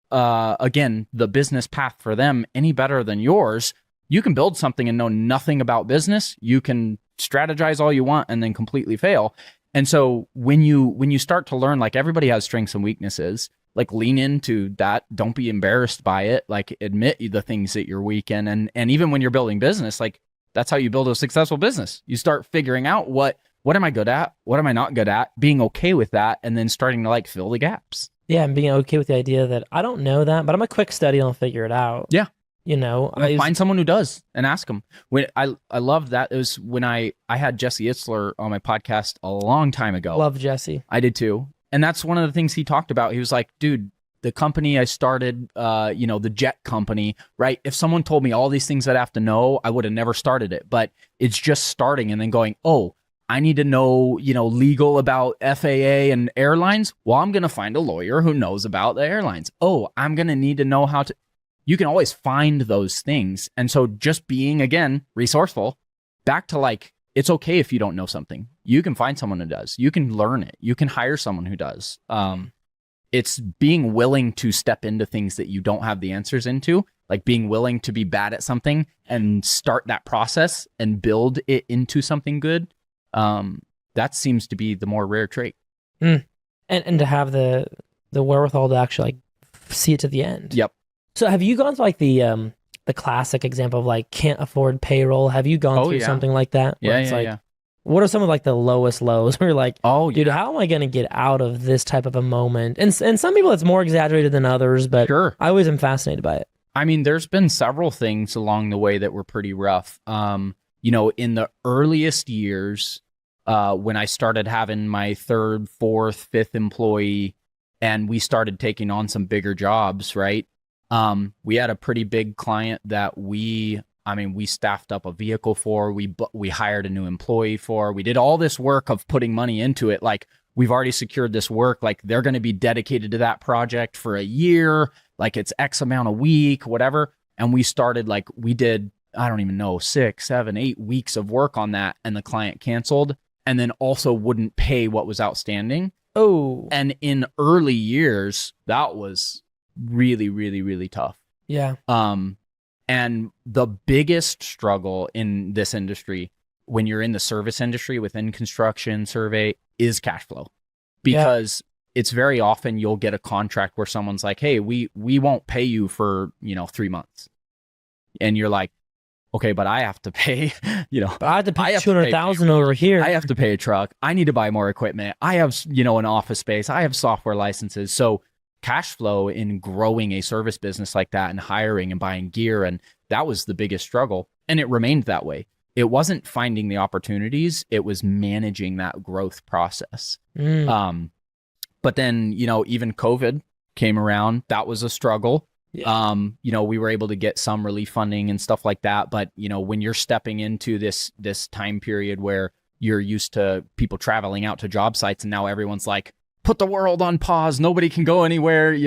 Speaker 1: again, the business path for them any better than yours. You can build something and know nothing about business. You can strategize all you want and then completely fail. And so when you start to learn, like, everybody has strengths and weaknesses, like, lean into that. Don't be embarrassed by it. Like, admit the things that you're weak in. And even when you're building business, like, that's how you build a successful business. You start figuring out what am I good at? What am I not good at? Being okay with that, and then starting to like fill the gaps.
Speaker 2: Yeah, and being okay with the idea that I don't know that, but I'm a quick study and I'll figure it out.
Speaker 1: Yeah.
Speaker 2: Find
Speaker 1: someone who does and ask them. When I love that. It was when I had Jesse Itzler on my podcast a long time ago.
Speaker 2: Love Jesse.
Speaker 1: I did too. And that's one of the things he talked about. He was like, dude, the company I started, the jet company, right? If someone told me all these things I'd have to know, I would have never started it. But it's just starting and then going, oh, I need to know, legal about FAA and airlines. Well, I'm going to find a lawyer who knows about the airlines. Oh, I'm going to need to know how to. You can always find those things. And so just being, again, resourceful, back to like, it's okay if you don't know something. You can find someone who does. You can learn it. You can hire someone who does. It's being willing to step into things that you don't have the answers into, like being willing to be bad at something and start that process and build it into something good. That seems to be the more rare trait.
Speaker 2: And to have the wherewithal to actually like see it to the end.
Speaker 1: Yep.
Speaker 2: So have you gone to like the classic example of like can't afford payroll? Have you gone through something like that?
Speaker 1: Yeah.
Speaker 2: What are some of like the lowest lows where you're like,
Speaker 1: oh,
Speaker 2: dude, how am I going to get out of this type of a moment? And some people it's more exaggerated than others, but
Speaker 1: sure.
Speaker 2: I always am fascinated by it.
Speaker 1: I mean, there's been several things along the way that were pretty rough. In the earliest years, when I started having my third, fourth, fifth employee, and we started taking on some bigger jobs, right? We had a pretty big client that we staffed up a vehicle for, we hired a new employee for, we did all this work of putting money into it. Like, we've already secured this work. Like, they're going to be dedicated to that project for a year. Like, it's X amount a week, whatever. And we started, like, we did, I don't even know, 6, 7, 8 weeks of work on that. And the client canceled and then also wouldn't pay what was outstanding.
Speaker 2: Oh.
Speaker 1: And in early years, that was really, really, really tough.
Speaker 2: Yeah.
Speaker 1: And the biggest struggle in this industry, when you're in the service industry within construction survey, is cash flow. Because it's very often you'll get a contract where someone's like, hey, we won't pay you for, 3 months. And you're like, okay, but I have to pay,
Speaker 2: But I have to pay 200,000 over here.
Speaker 1: I have to pay a truck. I need to buy more equipment. I have, an office space. I have software licenses. So cash flow in growing a service business like that and hiring and buying gear, and that was the biggest struggle. And it remained that way. It wasn't finding the opportunities. It was managing that growth process. But then, even COVID came around. That was a struggle. Yeah. We were able to get some relief funding and stuff like that. But, when you're stepping into this time period where you're used to people traveling out to job sites and now everyone's like, put the world on pause. Nobody can go anywhere.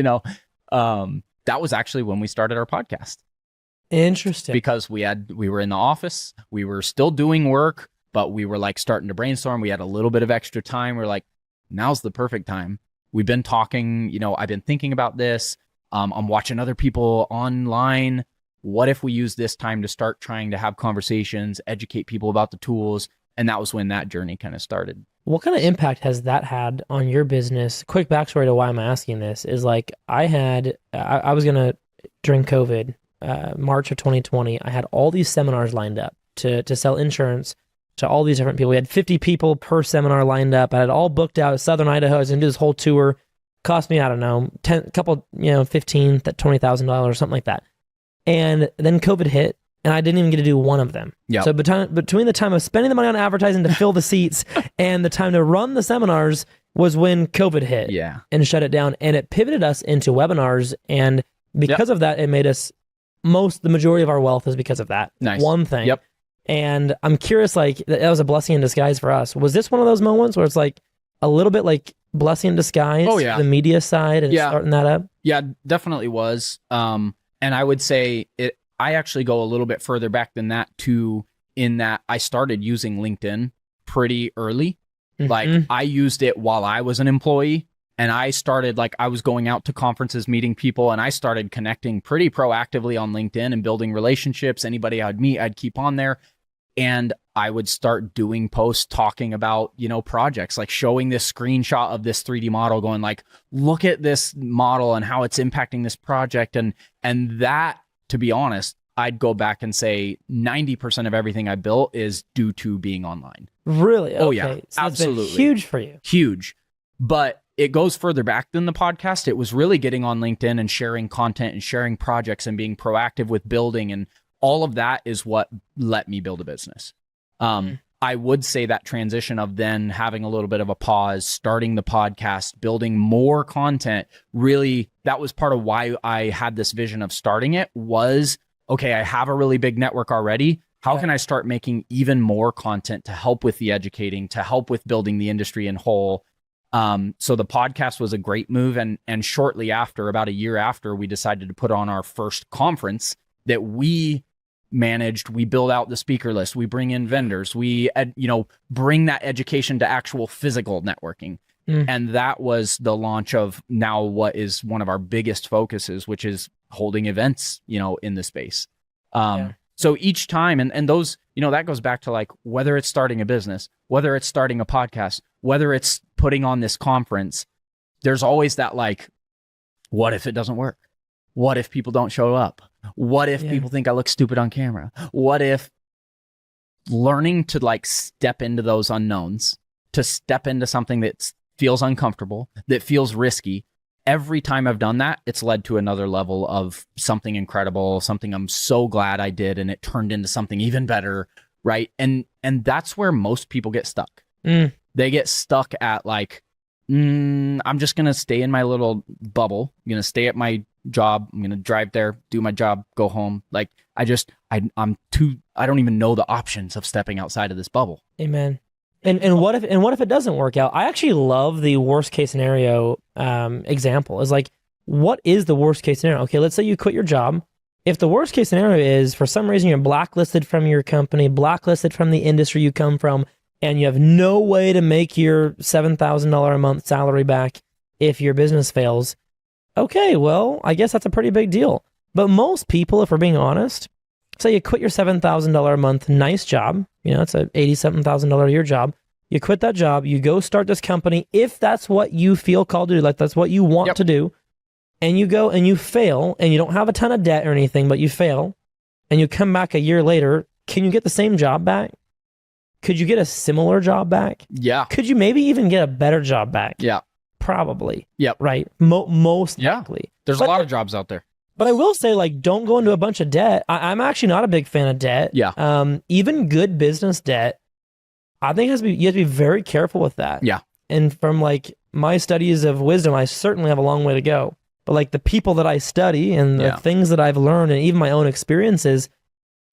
Speaker 1: That was actually when we started our podcast.
Speaker 2: Interesting.
Speaker 1: Because we were in the office, we were still doing work, but we were like starting to brainstorm. We had a little bit of extra time. We're like, now's the perfect time. We've been talking, I've been thinking about this. I'm watching other people online. What if we use this time to start trying to have conversations, educate people about the tools? And that was when that journey kind of started.
Speaker 2: What kind of impact has that had on your business? Quick backstory to why I'm asking this is like I was going to, during COVID, March of 2020, I had all these seminars lined up to sell insurance to all these different people. We had 50 people per seminar lined up. I had all booked out Southern Idaho. I was going to do this whole tour. Cost me, I don't know, $15,000 to $20,000, something like that. And then COVID hit, and I didn't even get to do one of them. Yep. So between the time of spending the money on advertising to fill the seats and the time to run the seminars was when COVID hit and shut it down. And it pivoted us into webinars. And because of that, it made us the majority of our wealth is because of that.
Speaker 1: Nice.
Speaker 2: One thing.
Speaker 1: Yep.
Speaker 2: And I'm curious, like, that was a blessing in disguise for us. Was this one of those moments where it's like a little bit like blessing in disguise?
Speaker 1: Oh, yeah.
Speaker 2: The media side and starting that up?
Speaker 1: Yeah, definitely was. And I would say I actually go a little bit further back than that too, in that I started using LinkedIn pretty early. Mm-hmm. Like I used it while I was an employee. And I started, I was going out to conferences, meeting people, and I started connecting pretty proactively on LinkedIn and building relationships. Anybody I'd meet, I'd keep on there. And I would start doing posts talking about, projects, like showing this screenshot of this 3D model going like, look at this model and how it's impacting this project. And that, to be honest, I'd go back and say 90% of everything I built is due to being online.
Speaker 2: Really?
Speaker 1: Oh, yeah,
Speaker 2: so
Speaker 1: absolutely.
Speaker 2: That's been huge for you.
Speaker 1: Huge. But it goes further back than the podcast. It was really getting on LinkedIn and sharing content and sharing projects and being proactive with building. And all of that is what let me build a business. I would say that transition of then having a little bit of a pause, starting the podcast, building more content, really, that was part of why I had this vision of starting it was, okay, I have a really big network already. How can I start making even more content to help with the educating, to help with building the industry in whole? So the podcast was a great move. And shortly after, about a year after, we decided to put on our first conference that we managed. We build out the speaker list. We bring in vendors. We, bring that education to actual physical networking. And that was the launch of now what is one of our biggest focuses, which is holding events, in the space. So each time, and those, that goes back to like, whether it's starting a business, whether it's starting a podcast, whether it's putting on this conference, there's always that like, what if it doesn't work? What if people don't show up? What if people think I look stupid on camera? What if learning to like step into those unknowns, to step into something that feels uncomfortable, that feels risky, every time I've done that, it's led to another level of something incredible, something I'm so glad I did, and it turned into something even better, right? And that's where most people get stuck. They get stuck at like, I'm just going to stay in my little bubble. I'm going to stay at my job. I'm going to drive there, do my job, go home. Like I don't even know the options of stepping outside of this bubble.
Speaker 2: Amen. And what if it doesn't work out? I actually love the worst case scenario example. Is like, what is the worst case scenario? Okay, let's say you quit your job. If the worst case scenario is for some reason you're blacklisted from your company, blacklisted from the industry you come from, and you have no way to make your $7,000 a month salary back if your business fails. Okay, well, I guess that's a pretty big deal. But most people, if we're being honest, say you quit your $7,000 a month nice job, it's a $87,000 a year job. You quit that job, you go start this company, if that's what you feel called to do, like that's what you want to do, and you go and you fail, and you don't have a ton of debt or anything, but you fail, and you come back a year later, can you get the same job back? Could you get a similar job back?
Speaker 1: Yeah.
Speaker 2: Could you maybe even get a better job back?
Speaker 1: Yeah.
Speaker 2: Probably.
Speaker 1: Yep.
Speaker 2: Right? Most likely.
Speaker 1: There's a lot of jobs out there.
Speaker 2: But I will say, like, don't go into a bunch of debt. I'm actually not a big fan of debt.
Speaker 1: Yeah.
Speaker 2: Even good business debt, I think you have to be very careful with that.
Speaker 1: Yeah.
Speaker 2: And from like my studies of wisdom, I certainly have a long way to go. But like the people that I study and the things that I've learned and even my own experiences,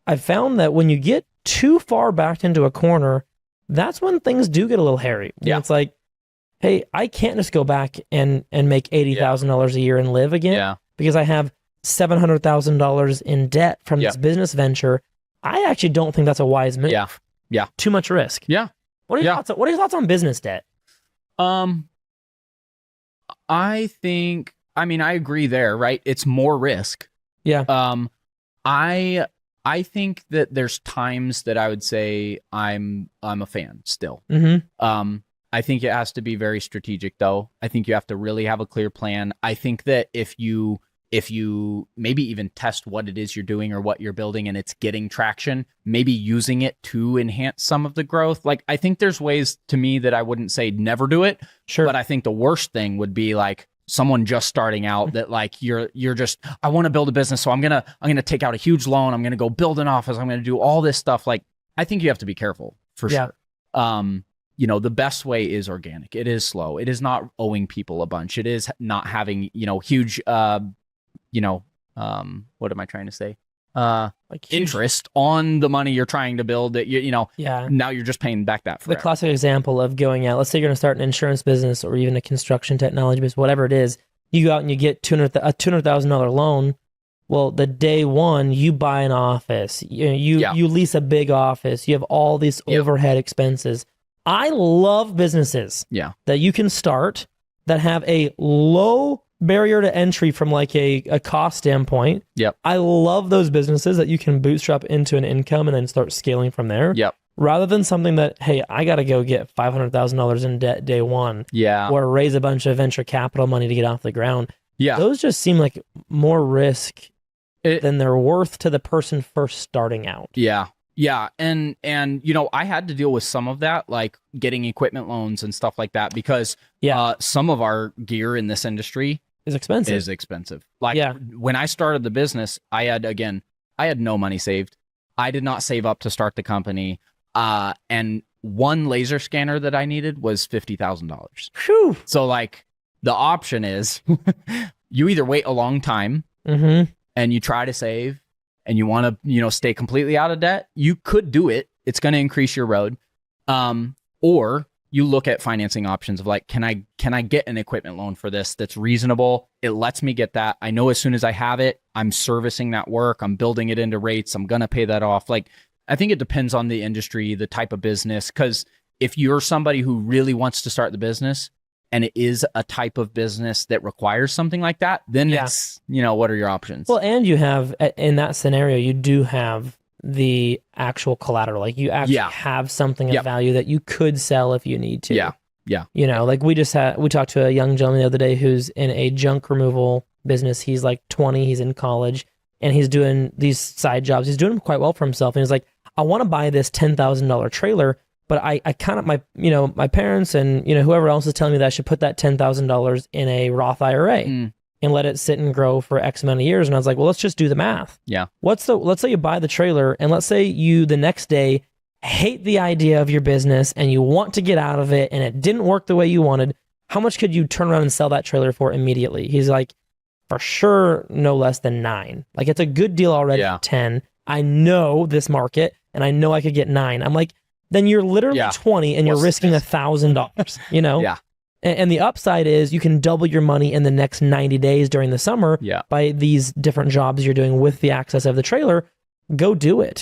Speaker 2: I've found that when you get too far backed into a corner, that's when things do get a little hairy. Yeah. It's like, hey, I can't just go back and make $80,000 a year and live again because I have $700,000 in debt from this business venture. I actually don't think that's a wise move.
Speaker 1: Yeah. Yeah.
Speaker 2: Too much risk.
Speaker 1: Yeah.
Speaker 2: What are your thoughts? What are your thoughts on business debt?
Speaker 1: I agree there, right? It's more risk.
Speaker 2: Yeah.
Speaker 1: I think that there's times that I would say I'm a fan still.
Speaker 2: Mm-hmm.
Speaker 1: I think it has to be very strategic though. I think you have to really have a clear plan. I think that if you maybe even test what it is you're doing or what you're building and it's getting traction, maybe using it to enhance some of the growth. Like, I think there's ways to me that I wouldn't say never do it.
Speaker 2: Sure.
Speaker 1: But I think the worst thing would be like someone just starting out that like you're just, I want to build a business. So I'm going to take out a huge loan. I'm going to go build an office. I'm going to do all this stuff. Like, I think you have to be careful for sure. The best way is organic. It is slow. It is not owing people a bunch. It is not having, huge, what am I trying to say? Like interest on the money you're trying to build that now you're just paying back that forever.
Speaker 2: The classic example of going out, let's say you're going to start an insurance business or even a construction technology business, whatever it is, you go out and you get a $200,000 loan. Well, the day one, you buy an office, you lease a big office, you have all these overhead expenses. I love businesses that you can start that have a low barrier to entry from like a cost standpoint. I love those businesses that you can bootstrap into an income and then start scaling from there. Rather than something that, hey, I got to go get $500,000 in debt day one. Or raise a bunch of venture capital money to get off the ground. Those just seem like more risk than they're worth to the person first starting out. And I had to deal with some of that, like getting equipment loans and stuff like that, because some of our gear in this industry is expensive.
Speaker 1: Like when I started the business, I had no money saved. I did not save up to start the company. And one laser scanner that I needed was $50,000. So like the option is you either wait a long time and you try to save and you want to, stay completely out of debt. You could do it. It's going to increase your road. Or you look at financing options of like, can I get an equipment loan for this that's reasonable? It lets me get that. I know as soon as I have it, I'm servicing that work. I'm building it into rates. I'm going to pay that off. Like, I think it depends on the industry, the type of business. Because if you're somebody who really wants to start the business and it is a type of business that requires something like that, then it's, what are your options?
Speaker 2: Well, and you have, in that scenario, you do have the actual collateral. Like you actually have something of value that you could sell if you need to. Like we talked to a young gentleman the other day who's in a junk removal business. He's like 20, he's in college, and he's doing these side jobs. He's doing quite well for himself. And he's like, I want to buy this $10,000 trailer, but I kind of, my parents and, whoever else is telling me that I should put that $10,000 in a Roth IRA. And let it sit and grow for X amount of years. And I was like, well, let's just do the math. Let's say you buy the trailer, and let's say you the next day hate the idea of your business and you want to get out of it and it didn't work the way you wanted. How much could you turn around and sell that trailer for immediately? He's like, for sure, no less than 9. Like, it's a good deal already at 10. I know this market and I know I could get 9. I'm like, then you're literally 20 and you're risking $1,000, And the upside is you can double your money in the next 90 days during the summer by these different jobs you're doing with the access of the trailer. Go do it.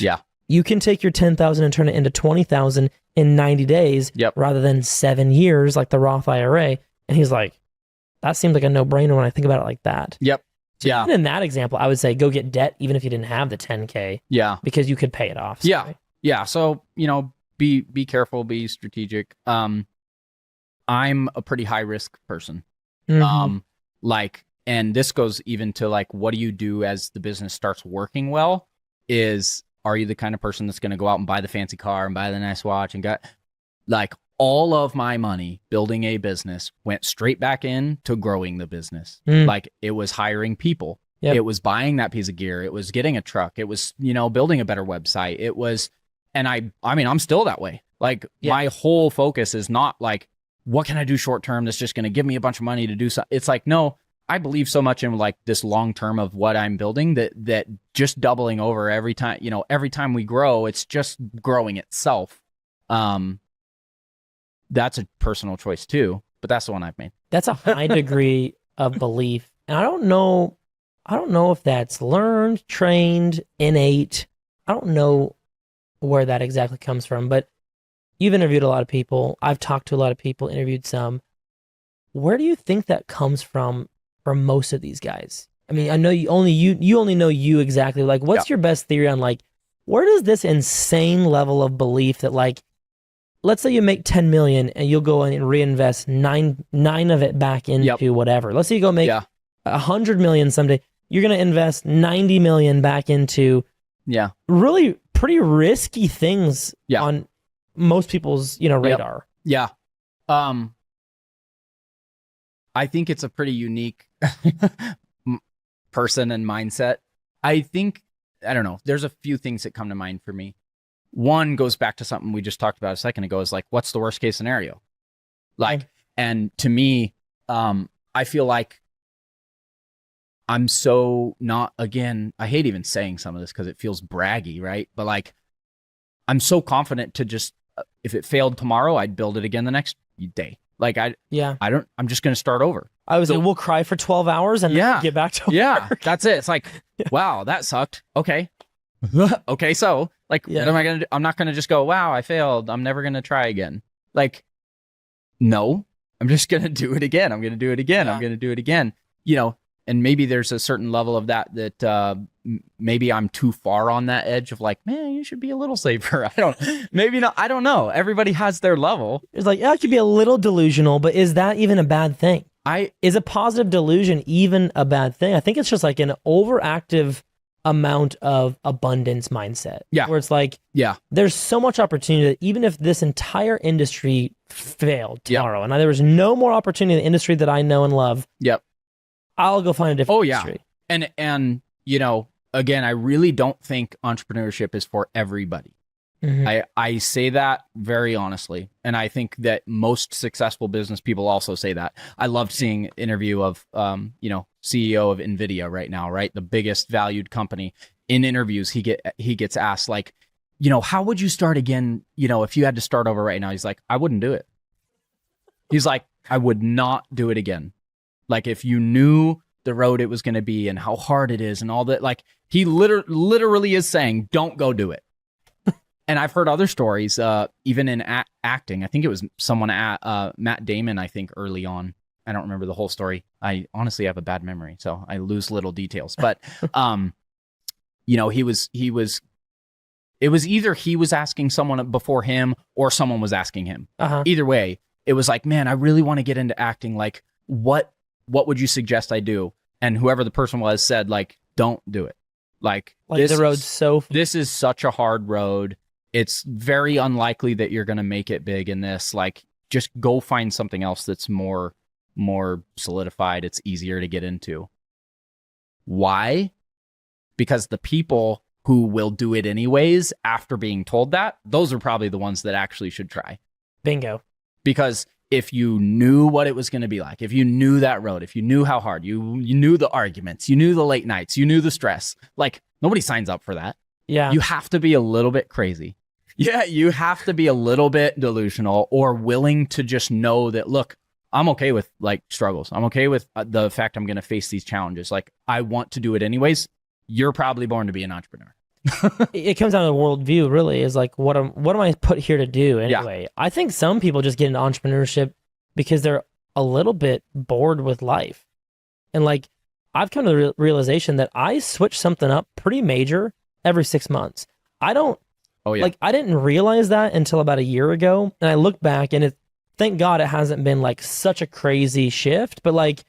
Speaker 2: You can take your 10,000 and turn it into 20,000 in 90 days rather than 7 years like the Roth IRA. And he's like, that seems like a no-brainer when I think about it like that. So even in that example, I would say go get debt even if you didn't have the 10K.
Speaker 1: Yeah.
Speaker 2: Because you could pay it off. So,
Speaker 1: yeah. Yeah. So, be careful, be strategic. I'm a pretty high risk person.
Speaker 2: Mm-hmm.
Speaker 1: And this goes even to like, what do you do as the business starts working well? Are you the kind of person that's going to go out and buy the fancy car and buy the nice watch and all of my money building a business went straight back into growing the business. Like it was hiring people. Yep. It was buying that piece of gear. It was getting a truck. It was, building a better website. It was, and I'm still that way. Like my whole focus is not like, what can I do short term that's just going to give me a bunch of money to do something? It's like, no, I believe so much in like this long term of what I'm building that just doubling over every time, every time we grow, it's just growing itself. That's a personal choice too, but that's the one I've made.
Speaker 2: That's a high degree of belief. And I don't know if that's learned, trained, innate. I don't know where that exactly comes from, but you've interviewed a lot of people. I've talked to a lot of people, interviewed some. Where do you think that comes from for most of these guys? I mean, I know you only know you exactly. Like, what's your best theory on like, where does this insane level of belief that like, let's say you make 10 million and you'll go in and reinvest nine of it back into whatever. Let's say you go make 100 million someday. You're going to invest 90 million back into really pretty risky things on most people's, radar.
Speaker 1: Yeah. I think it's a pretty unique person and mindset. I don't know. There's a few things that come to mind for me. One goes back to something we just talked about a second ago, is like, what's the worst case scenario? Like, and to me, I feel like I'm so not, again, I hate even saying some of this because it feels braggy, right? But like, I'm so confident to just, if it failed tomorrow, I'd build it again the next day. Like I'm just going to start over.
Speaker 2: I was like, we'll cry for 12 hours and then get back to work.
Speaker 1: Yeah, that's it. It's like, wow, that sucked. Okay. Okay. So like, what am I going to do? I'm not going to just go, wow, I failed. I'm never going to try again. Like, no, I'm just going to do it again. I'm going to do it again. I'm going to do it again. And maybe there's a certain level of that maybe I'm too far on that edge of like, man, you should be a little safer. Maybe not. I don't know. Everybody has their level.
Speaker 2: It's like, I could be a little delusional, but is that even a bad thing? Is a positive delusion even a bad thing? I think it's just like an overactive amount of abundance mindset.
Speaker 1: Yeah.
Speaker 2: Where it's like, there's so much opportunity that even if this entire industry failed tomorrow and there was no more opportunity in the industry that I know and love.
Speaker 1: Yep.
Speaker 2: I'll go find a different industry.
Speaker 1: And again, I really don't think entrepreneurship is for everybody. Mm-hmm. I say that very honestly. And I think that most successful business people also say that. I loved seeing an interview of, CEO of NVIDIA right now, right? The biggest valued company. In interviews, he gets asked like, how would you start again? If you had to start over right now, he's like, I wouldn't do it. He's like, I would not do it again. Like if you knew the road it was going to be and how hard it is and all that, like he literally is saying, don't go do it. And I've heard other stories, even in acting. I think it was someone Matt Damon, I think early on. I don't remember the whole story. I honestly have a bad memory, so I lose little details. But, it was either he was asking someone before him or someone was asking him. Uh-huh. Either way, it was like, man, I really want to get into acting. Like, what would you suggest I do? And whoever the person was said, like, don't do it. Like
Speaker 2: the road's
Speaker 1: this is such a hard road. It's very unlikely that you're going to make it big in this. Like, just go find something else that's more solidified. It's easier to get into. Why? Because the people who will do it anyways after being told that, those are probably the ones that actually should try.
Speaker 2: Bingo.
Speaker 1: Because if you knew what it was going to be like, if you knew that road, if you knew how hard, you knew the arguments, you knew the late nights, you knew the stress, like nobody signs up for that.
Speaker 2: Yeah.
Speaker 1: You have to be a little bit crazy. Yeah. You have to be a little bit delusional or willing to just know that, look, I'm okay with like struggles. I'm okay with the fact I'm going to face these challenges. Like I want to do it anyways. You're probably born to be an entrepreneur.
Speaker 2: It comes down to worldview, really, is like, what am I put here to do anyway? Yeah. I think some people just get into entrepreneurship because they're a little bit bored with life. And like, I've come to the realization that I switch something up pretty major every 6 months. I don't
Speaker 1: Oh yeah.
Speaker 2: like I didn't realize that until about a year ago, and I look back and thank God it hasn't been like such a crazy shift, but like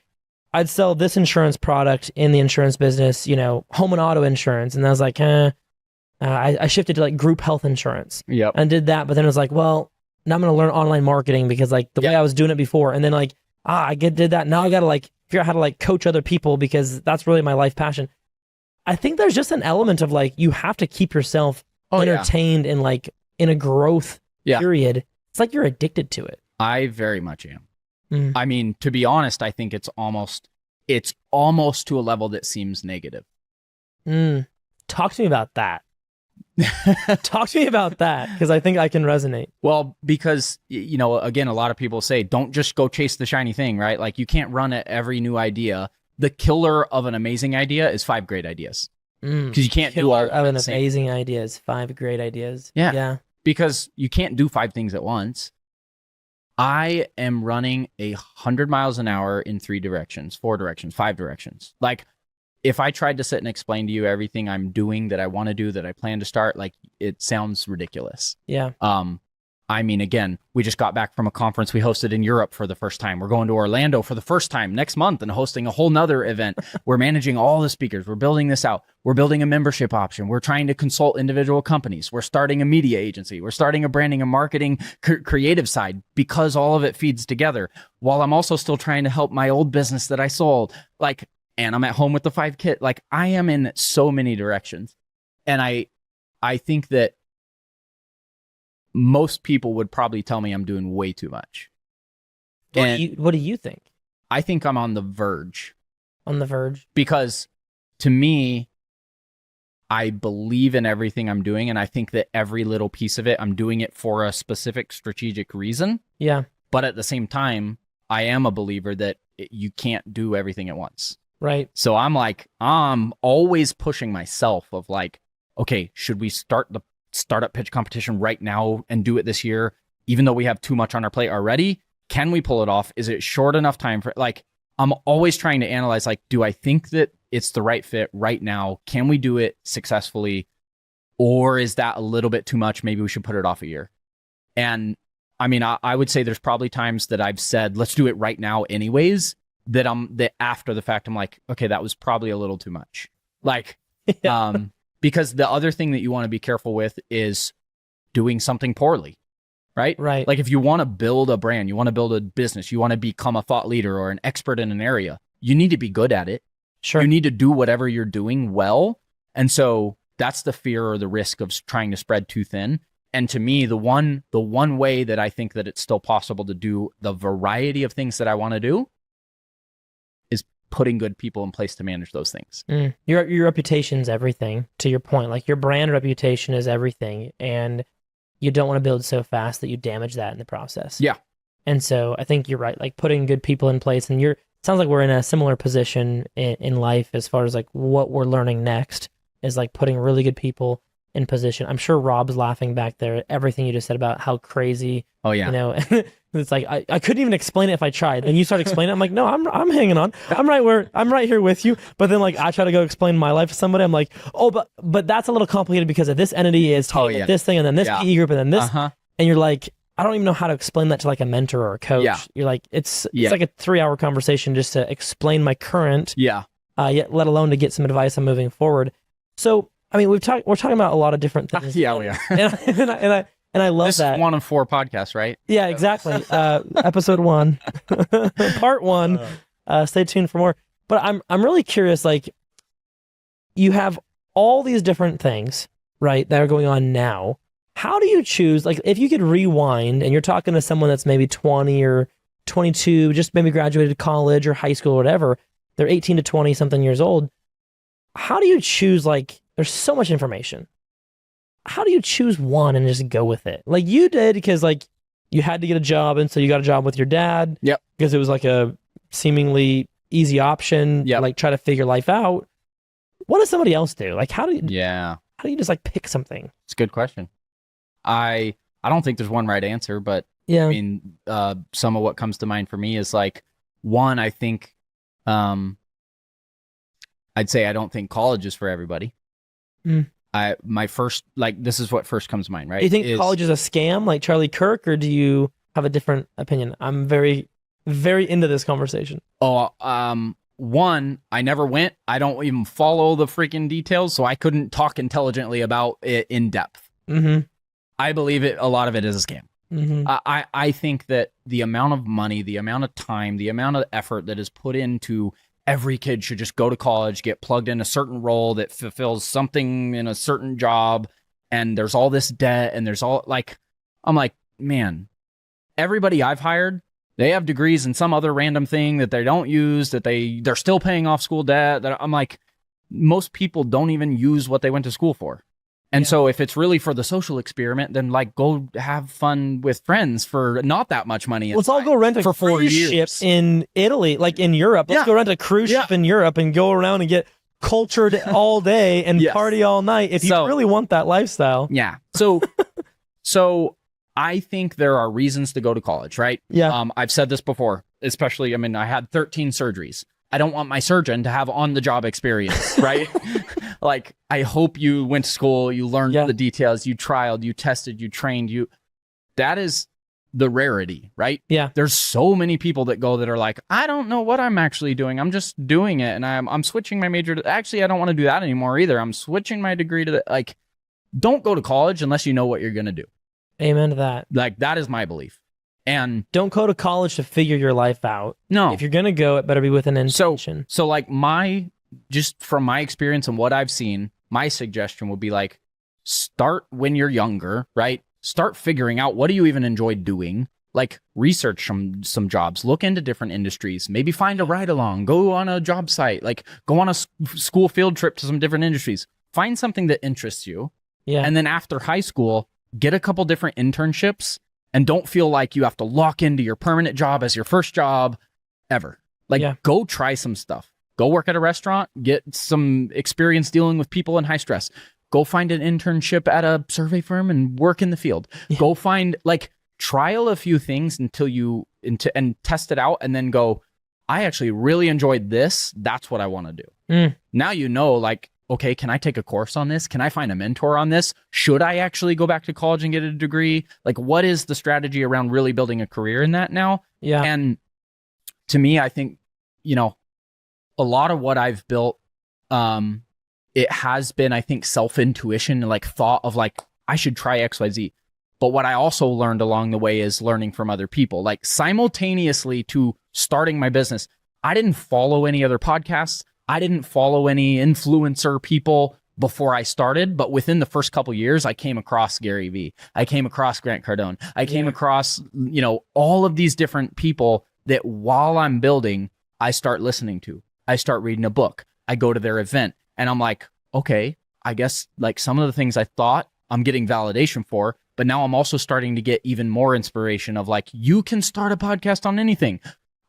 Speaker 2: I'd sell this insurance product in the insurance business, home and auto insurance, and I was like, I shifted to like group health insurance.
Speaker 1: Yep.
Speaker 2: And did that, but then it was like, well, now I'm gonna learn online marketing because like the way I was doing it before, and then like did that. Now I gotta like figure out how to like coach other people because that's really my life passion. I think there's just an element of like you have to keep yourself entertained and like in a growth period. It's like you're addicted to it.
Speaker 1: I very much am. I mean, to be honest, I think it's almost to a level that seems negative.
Speaker 2: Talk to me about that. Talk to me about that, because I think I can resonate.
Speaker 1: Well, because, again, a lot of people say, don't just go chase the shiny thing, right? Like, you can't run at every new idea. The killer of an amazing idea is 5 great ideas. Because you can't do all
Speaker 2: of an amazing idea is 5 great ideas.
Speaker 1: Yeah. Because you can't do 5 things at once. I am running 100 miles an hour in 3 directions, 4 directions, 5 directions. Like, if I tried to sit and explain to you everything I'm doing that I want to do, that I plan to start, like, it sounds ridiculous.
Speaker 2: Yeah.
Speaker 1: I mean, again, we just got back from a conference we hosted in Europe for the first time. We're going to Orlando for the first time next month and hosting a whole nother event. We're managing all the speakers. We're building this out. We're building a membership option. We're trying to consult individual companies. We're starting a media agency. We're starting a branding and marketing creative side, because all of it feeds together, while I'm also still trying to help my old business that I sold. Like, and I'm at home with the 5 kids. Like, I am in so many directions. And I think that most people would probably tell me I'm doing way too much.
Speaker 2: What do you think?
Speaker 1: I think I'm on the verge.
Speaker 2: On the verge?
Speaker 1: Because to me, I believe in everything I'm doing, and I think that every little piece of it, I'm doing it for a specific strategic reason.
Speaker 2: Yeah.
Speaker 1: But at the same time, I am a believer that you can't do everything at once.
Speaker 2: Right.
Speaker 1: So I'm always pushing myself of like, okay, should we start the startup pitch competition right now and do it this year, even though we have too much on our plate already? Can we pull it off? Is it short enough time for, like, I'm always trying to analyze, like, do I think that it's the right fit right now? Can we do it successfully? Or is that a little bit too much? Maybe we should put it off a year. And I mean, I would say there's probably times that I've said, let's do it right now anyways, that after the fact, I'm like, okay, that was probably a little too much. Like, because the other thing that you want to be careful with is doing something poorly, right?
Speaker 2: Right.
Speaker 1: Like, if you want to build a brand, you want to build a business, you want to become a thought leader or an expert in an area, you need to be good at it.
Speaker 2: Sure.
Speaker 1: You need to do whatever you're doing well. And so that's the fear or the risk of trying to spread too thin. And to me, the one way that I think that it's still possible to do the variety of things that I want to do is putting good people in place to manage those things.
Speaker 2: Your reputation's everything, to your point. Like, your brand reputation is everything, and you don't want to build so fast that you damage that in the process.
Speaker 1: Yeah.
Speaker 2: And so I think you're right, like putting good people in place, and sounds like we're in a similar position in life as far as like what we're learning next is like putting really good people in position. I'm sure Rob's laughing back there at everything you just said about how crazy. Oh yeah. It's like I couldn't even explain it if I tried. And you start explaining it, I'm like, no, I'm hanging on. I'm right here with you. But then like I try to go explain my life to somebody. I'm like, oh, but that's a little complicated because of this entity is talking this thing, and then this PE group, and then this. And you're like, I don't even know how to explain that to like a mentor or a coach. Yeah. You're like, it's like a 3-hour conversation just to explain my current. Yeah. Yet let alone to get some advice on moving forward. So I mean, we're talking about a lot of different things.
Speaker 1: Yeah, we are.
Speaker 2: and I love
Speaker 1: this
Speaker 2: that.
Speaker 1: This is 1 of 4 podcasts, right?
Speaker 2: Yeah, exactly. Episode 1, part 1. Stay tuned for more. But I'm really curious. Like, you have all these different things, right, that are going on now. How do you choose? Like, if you could rewind, and you're talking to someone that's maybe 20 or 22, just maybe graduated college or high school or whatever, they're 18 to 20 something years old. How do you choose? Like, there's so much information. How do you choose one and just go with it? Like you did, because like you had to get a job, and so you got a job with your dad. Yep. Because it was like a seemingly easy option. Yeah. Like try to figure life out. What does somebody else do? Like how do you just like pick something?
Speaker 1: It's a good question. I don't think there's one right answer, but I mean, some of what comes to mind for me is like, one, I think, I'd say I don't think college is for everybody. This is what first comes to mind, right?
Speaker 2: Do you think college is a scam like Charlie Kirk, or do you have a different opinion? I'm very, very into this conversation.
Speaker 1: One, I never went. I don't even follow the freaking details, so I couldn't talk intelligently about it in depth. I believe a lot of it is a scam. I think that the amount of money, the amount of time, the amount of effort that is put into every kid should just go to college, get plugged in a certain role that fulfills something in a certain job, and there's all this debt, and there's all I'm like, man, everybody I've hired, they have degrees in some other random thing that they don't use, that they're still paying off school debt. That I'm like, most people don't even use what they went to school for. And so if it's really for the social experiment, then go have fun with friends for not that much money.
Speaker 2: Let's all go rent a
Speaker 1: for 4
Speaker 2: cruise
Speaker 1: years.
Speaker 2: ship in Italy, like in Europe. Let's go rent a cruise ship in Europe and go around and get cultured all day and party all night if you really want that lifestyle.
Speaker 1: Yeah. So I think there are reasons to go to college, right?
Speaker 2: Yeah.
Speaker 1: I've said this before, especially, I had 13 surgeries. I don't want my surgeon to have on-the-job experience, right? I hope you went to school, you learned the details, you trialed, you tested, you trained, that is the rarity, right?
Speaker 2: Yeah.
Speaker 1: There's so many people that go that are like, I don't know what I'm actually doing. I'm just doing it. And I'm switching my major to, actually, I don't want to do that anymore either. I'm switching my degree to don't go to college unless you know what you're going to do.
Speaker 2: Amen to that.
Speaker 1: That is my belief. And
Speaker 2: don't go to college to figure your life out.
Speaker 1: No.
Speaker 2: If you're going to go, it better be with an intention.
Speaker 1: So just from my experience and what I've seen, my suggestion would be start when you're younger, right? Start figuring out, what do you even enjoy doing? Research some jobs, look into different industries, maybe find a ride along, go on a job site, go on a school field trip to some different industries, find something that interests you.
Speaker 2: Yeah.
Speaker 1: And then after high school, get a couple different internships. And don't feel like you have to lock into your permanent job as your first job ever. Go try some stuff. Go work at a restaurant, get some experience dealing with people in high stress. Go find an internship at a survey firm and work in the field. Yeah. Go find, trial a few things and test it out, and then go, I actually really enjoyed this. That's what I want to do. Now okay, can I take a course on this? Can I find a mentor on this? Should I actually go back to college and get a degree? What is the strategy around really building a career in that now?
Speaker 2: Yeah.
Speaker 1: And to me, I think, a lot of what I've built, it has been, I think, self-intuition and thought of I should try XYZ. But what I also learned along the way is learning from other people. Simultaneously to starting my business, I didn't follow any other podcasts. I didn't follow any influencer people before I started, but within the first couple years, I came across Gary Vee. I came across Grant Cardone. I came across, all of these different people that while I'm building, I start listening to. I start reading a book. I go to their event, and I'm like, okay, I guess some of the things I thought I'm getting validation for, but now I'm also starting to get even more inspiration of you can start a podcast on anything.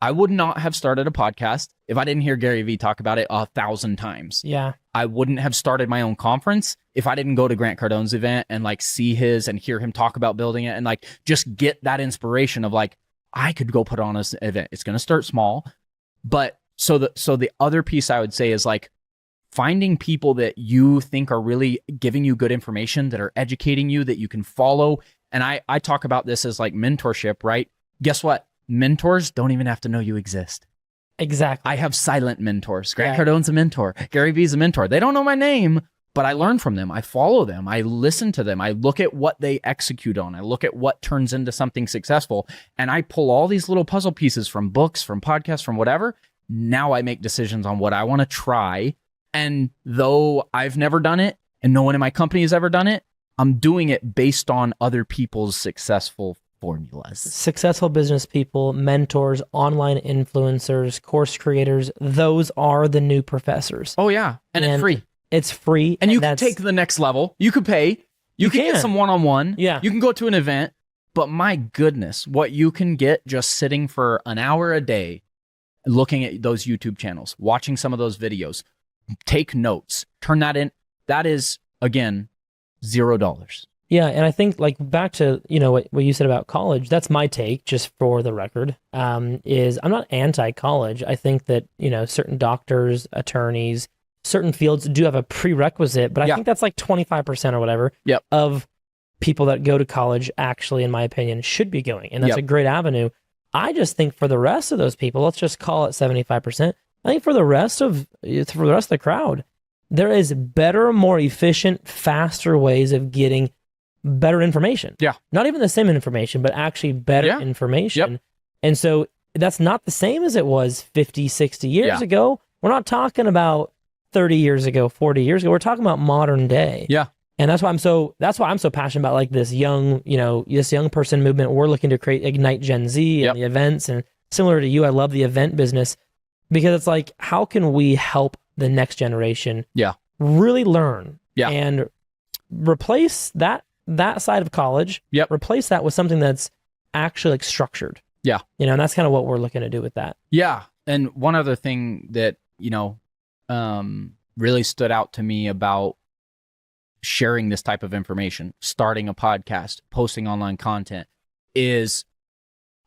Speaker 1: I would not have started a podcast if I didn't hear Gary Vee talk about it 1,000 times.
Speaker 2: Yeah.
Speaker 1: I wouldn't have started my own conference if I didn't go to Grant Cardone's event and see his and hear him talk about building it and just get that inspiration of I could go put on an event. It's going to start small. But so the other piece I would say is finding people that you think are really giving you good information, that are educating you, that you can follow. And I talk about this as mentorship, right? Guess what? Mentors don't even have to know you exist.
Speaker 2: Exactly.
Speaker 1: I have silent mentors. Grant Cardone's a mentor. Gary Vee's a mentor. They don't know my name, but I learn from them. I follow them. I listen to them. I look at what they execute on. I look at what turns into something successful. And I pull all these little puzzle pieces from books, from podcasts, from whatever. Now I make decisions on what I want to try. And though I've never done it and no one in my company has ever done it, I'm doing it based on other people's successful formulas.
Speaker 2: Successful business people, mentors, online influencers, course creators, those are the new professors.
Speaker 1: Oh yeah. And it's free.
Speaker 2: It's free.
Speaker 1: And you can take the next level. You could pay. You can get some one-on-one.
Speaker 2: Yeah.
Speaker 1: You can go to an event. But my goodness, what you can get just sitting for an hour a day, looking at those YouTube channels, watching some of those videos, take notes, turn that in. That is, again, $0.
Speaker 2: Yeah, and I think back to what you said about college. That's my take, just for the record. Is I'm not anti-college. I think that certain doctors, attorneys, certain fields do have a prerequisite, but I think that's like 25% or whatever of people that go to college actually, in my opinion, should be going. And that's a great avenue. I just think for the rest of those people, let's just call it 75%. I think for the rest of the crowd, there is better, more efficient, faster ways of getting better information. Yeah. Not even the same information, but actually better information. Yep. And so that's not the same as it was 50, 60 years ago. We're not talking about 30 years ago, 40 years ago. We're talking about modern day. Yeah. And that's why I'm so passionate about like this young person movement. We're looking to ignite Gen Z and the events, and similar to you, I love the event business because it's like, how can we help the next generation really learn and replace that side of college, replace that with something that's actually like structured. Yeah. And that's kind of what we're looking to do with that. Yeah.
Speaker 1: And one other thing that, really stood out to me about sharing this type of information, starting a podcast, posting online content, is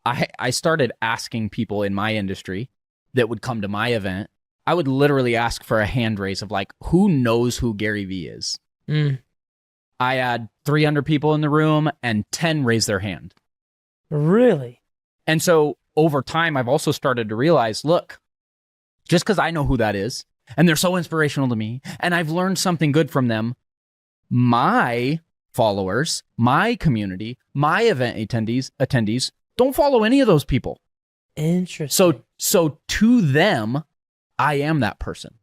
Speaker 1: I started asking people in my industry that would come to my event. I would literally ask for a hand raise of like, who knows who Gary Vee is? I had 300 people in the room and 10 raised their hand.
Speaker 2: Really?
Speaker 1: And so over time, I've also started to realize, look, just because I know who that is, and they're so inspirational to me, and I've learned something good from them, my followers, my community, my event attendees don't follow any of those people.
Speaker 2: Interesting.
Speaker 1: So to them, I am that person.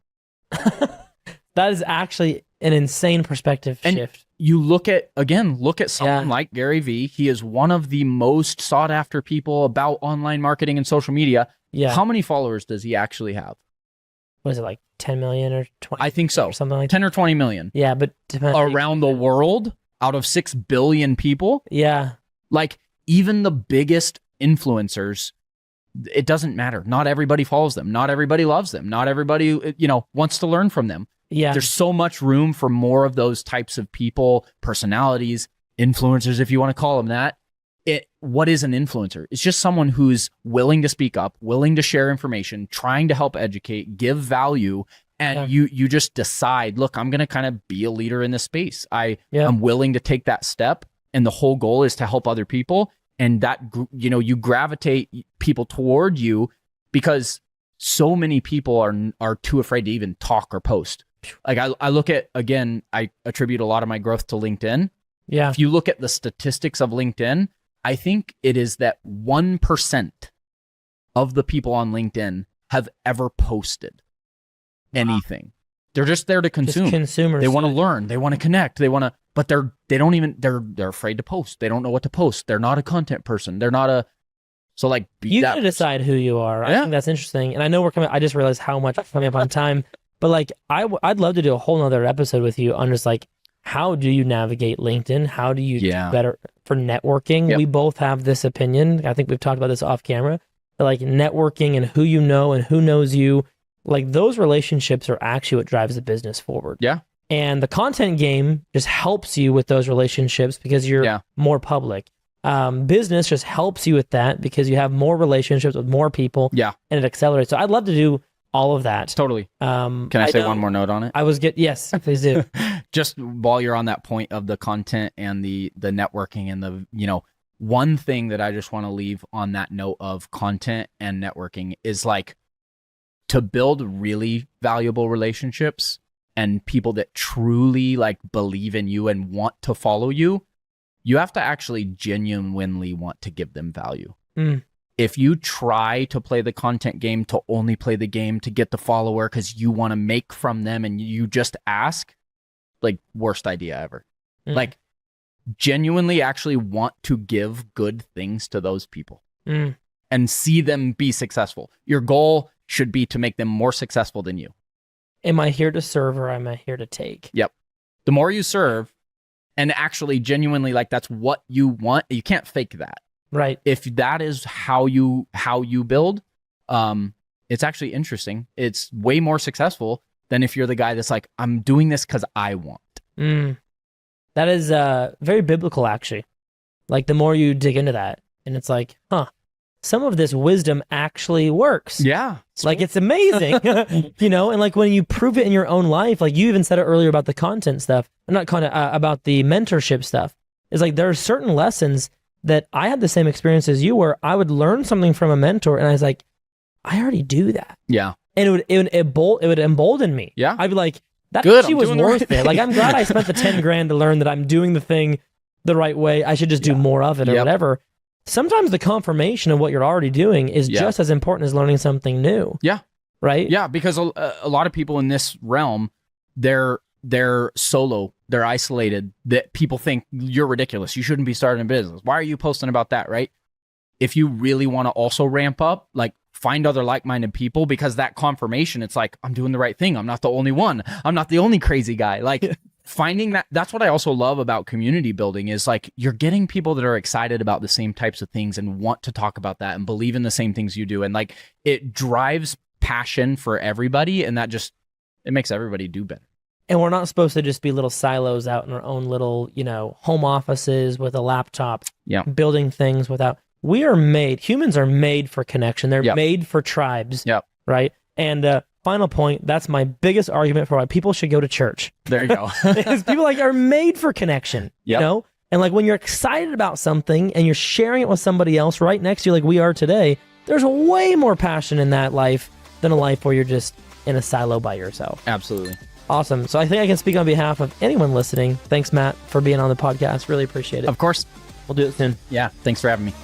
Speaker 2: That is actually an insane perspective shift.
Speaker 1: You look at someone like Gary Vee. He is one of the most sought after people about online marketing and social media. Yeah. How many followers does he actually have?
Speaker 2: What is it, like 10 million or 20?
Speaker 1: I think so.
Speaker 2: Or something like
Speaker 1: 10 or 20 million.
Speaker 2: Yeah, but
Speaker 1: around the world, out of 6 billion people.
Speaker 2: Yeah.
Speaker 1: Like even the biggest influencers, it doesn't matter. Not everybody follows them. Not everybody loves them. Not everybody, wants to learn from them. Yeah. There's so much room for more of those types of people, personalities, influencers, if you want to call them that. What is an influencer? It's just someone who's willing to speak up, willing to share information, trying to help educate, give value, and you just decide, look, I'm going to kind of be a leader in this space. I'm willing to take that step, and the whole goal is to help other people, and that you gravitate people toward you because so many people are too afraid to even talk or post. Like I look at, again, I attribute a lot of my growth to LinkedIn. Yeah. If you look at the statistics of LinkedIn, I think it is that 1% of the people on LinkedIn have ever posted anything. They're just there to consume.
Speaker 2: Just consumers.
Speaker 1: They want to learn. They want to connect. But they're afraid to post. They don't know what to post. They're not a content person. They're not a, so like.
Speaker 2: You got to decide who you are. I think that's interesting. And I know I just realized how much I'm coming up on time, but like, I'd love to do a whole nother episode with you on just like, how do you navigate LinkedIn? How do you do better for networking? Yep. We both have this opinion. I think we've talked about this off camera. Like networking and who you know and who knows you, like those relationships are actually what drives the business forward. Yeah. And the content game just helps you with those relationships because you're more public. Business just helps you with that because you have more relationships with more people. Yeah. And it accelerates. So I'd love to do all of that.
Speaker 1: Totally. Can I say one more note on it?
Speaker 2: Yes, please do.
Speaker 1: Just while you're on that point of the content and the networking and the, one thing that I just want to leave on that note of content and networking is like to build really valuable relationships and people that truly like believe in you and want to follow you, you have to actually genuinely want to give them value. If you try to play the content game to only play the game to get the follower because you want to make from them and you just ask, like worst idea ever. Like genuinely actually want to give good things to those people and see them be successful. Your goal should be to make them more successful than you.
Speaker 2: Am I here to serve or am I here to take?
Speaker 1: Yep. The more you serve and actually genuinely like that's what you want, you can't fake that.
Speaker 2: Right.
Speaker 1: If that is how you build, it's actually interesting. It's way more successful than if you're the guy that's like, I'm doing this because I want.
Speaker 2: That is very biblical, actually. Like the more you dig into that, and it's like, some of this wisdom actually works.
Speaker 1: Yeah.
Speaker 2: Like, it's amazing, and like when you prove it in your own life, like you even said it earlier about the content stuff, not content, about the mentorship stuff. It's like there are certain lessons that I had the same experience as you, where I would learn something from a mentor and I was like, I already do that.
Speaker 1: Yeah.
Speaker 2: And it would embolden me.
Speaker 1: Yeah.
Speaker 2: I'd be like, that
Speaker 1: Good,
Speaker 2: actually was worth it. Like, I'm glad I spent the 10 grand to learn that I'm doing the thing the right way. I should just do more of it or whatever. Sometimes the confirmation of what you're already doing is just as important as learning something new.
Speaker 1: Yeah.
Speaker 2: Right?
Speaker 1: Yeah, because a lot of people in this realm, they're solo, they're isolated, that people think you're ridiculous. You shouldn't be starting a business. Why are you posting about that, right? If you really want to also ramp up, like, find other like-minded people, because that confirmation, it's like, I'm doing the right thing. I'm not the only one. I'm not the only crazy guy. Like, finding that's what I also love about community building, is like, you're getting people that are excited about the same types of things and want to talk about that and believe in the same things you do. And like, it drives passion for everybody, and that it makes everybody do better.
Speaker 2: And we're not supposed to just be little silos out in our own little, home offices with a laptop, building things without. Humans are made for connection. They're made for tribes, right? And final point, that's my biggest argument for why people should go to church.
Speaker 1: There you go.
Speaker 2: Because people are made for connection, And like, when you're excited about something and you're sharing it with somebody else right next to you, like we are today, there's way more passion in that life than a life where you're just in a silo by yourself.
Speaker 1: Absolutely.
Speaker 2: Awesome. So I think I can speak on behalf of anyone listening. Thanks, Matt, for being on the podcast. Really appreciate it.
Speaker 1: Of course.
Speaker 2: We'll do it soon.
Speaker 1: Yeah. Thanks for having me.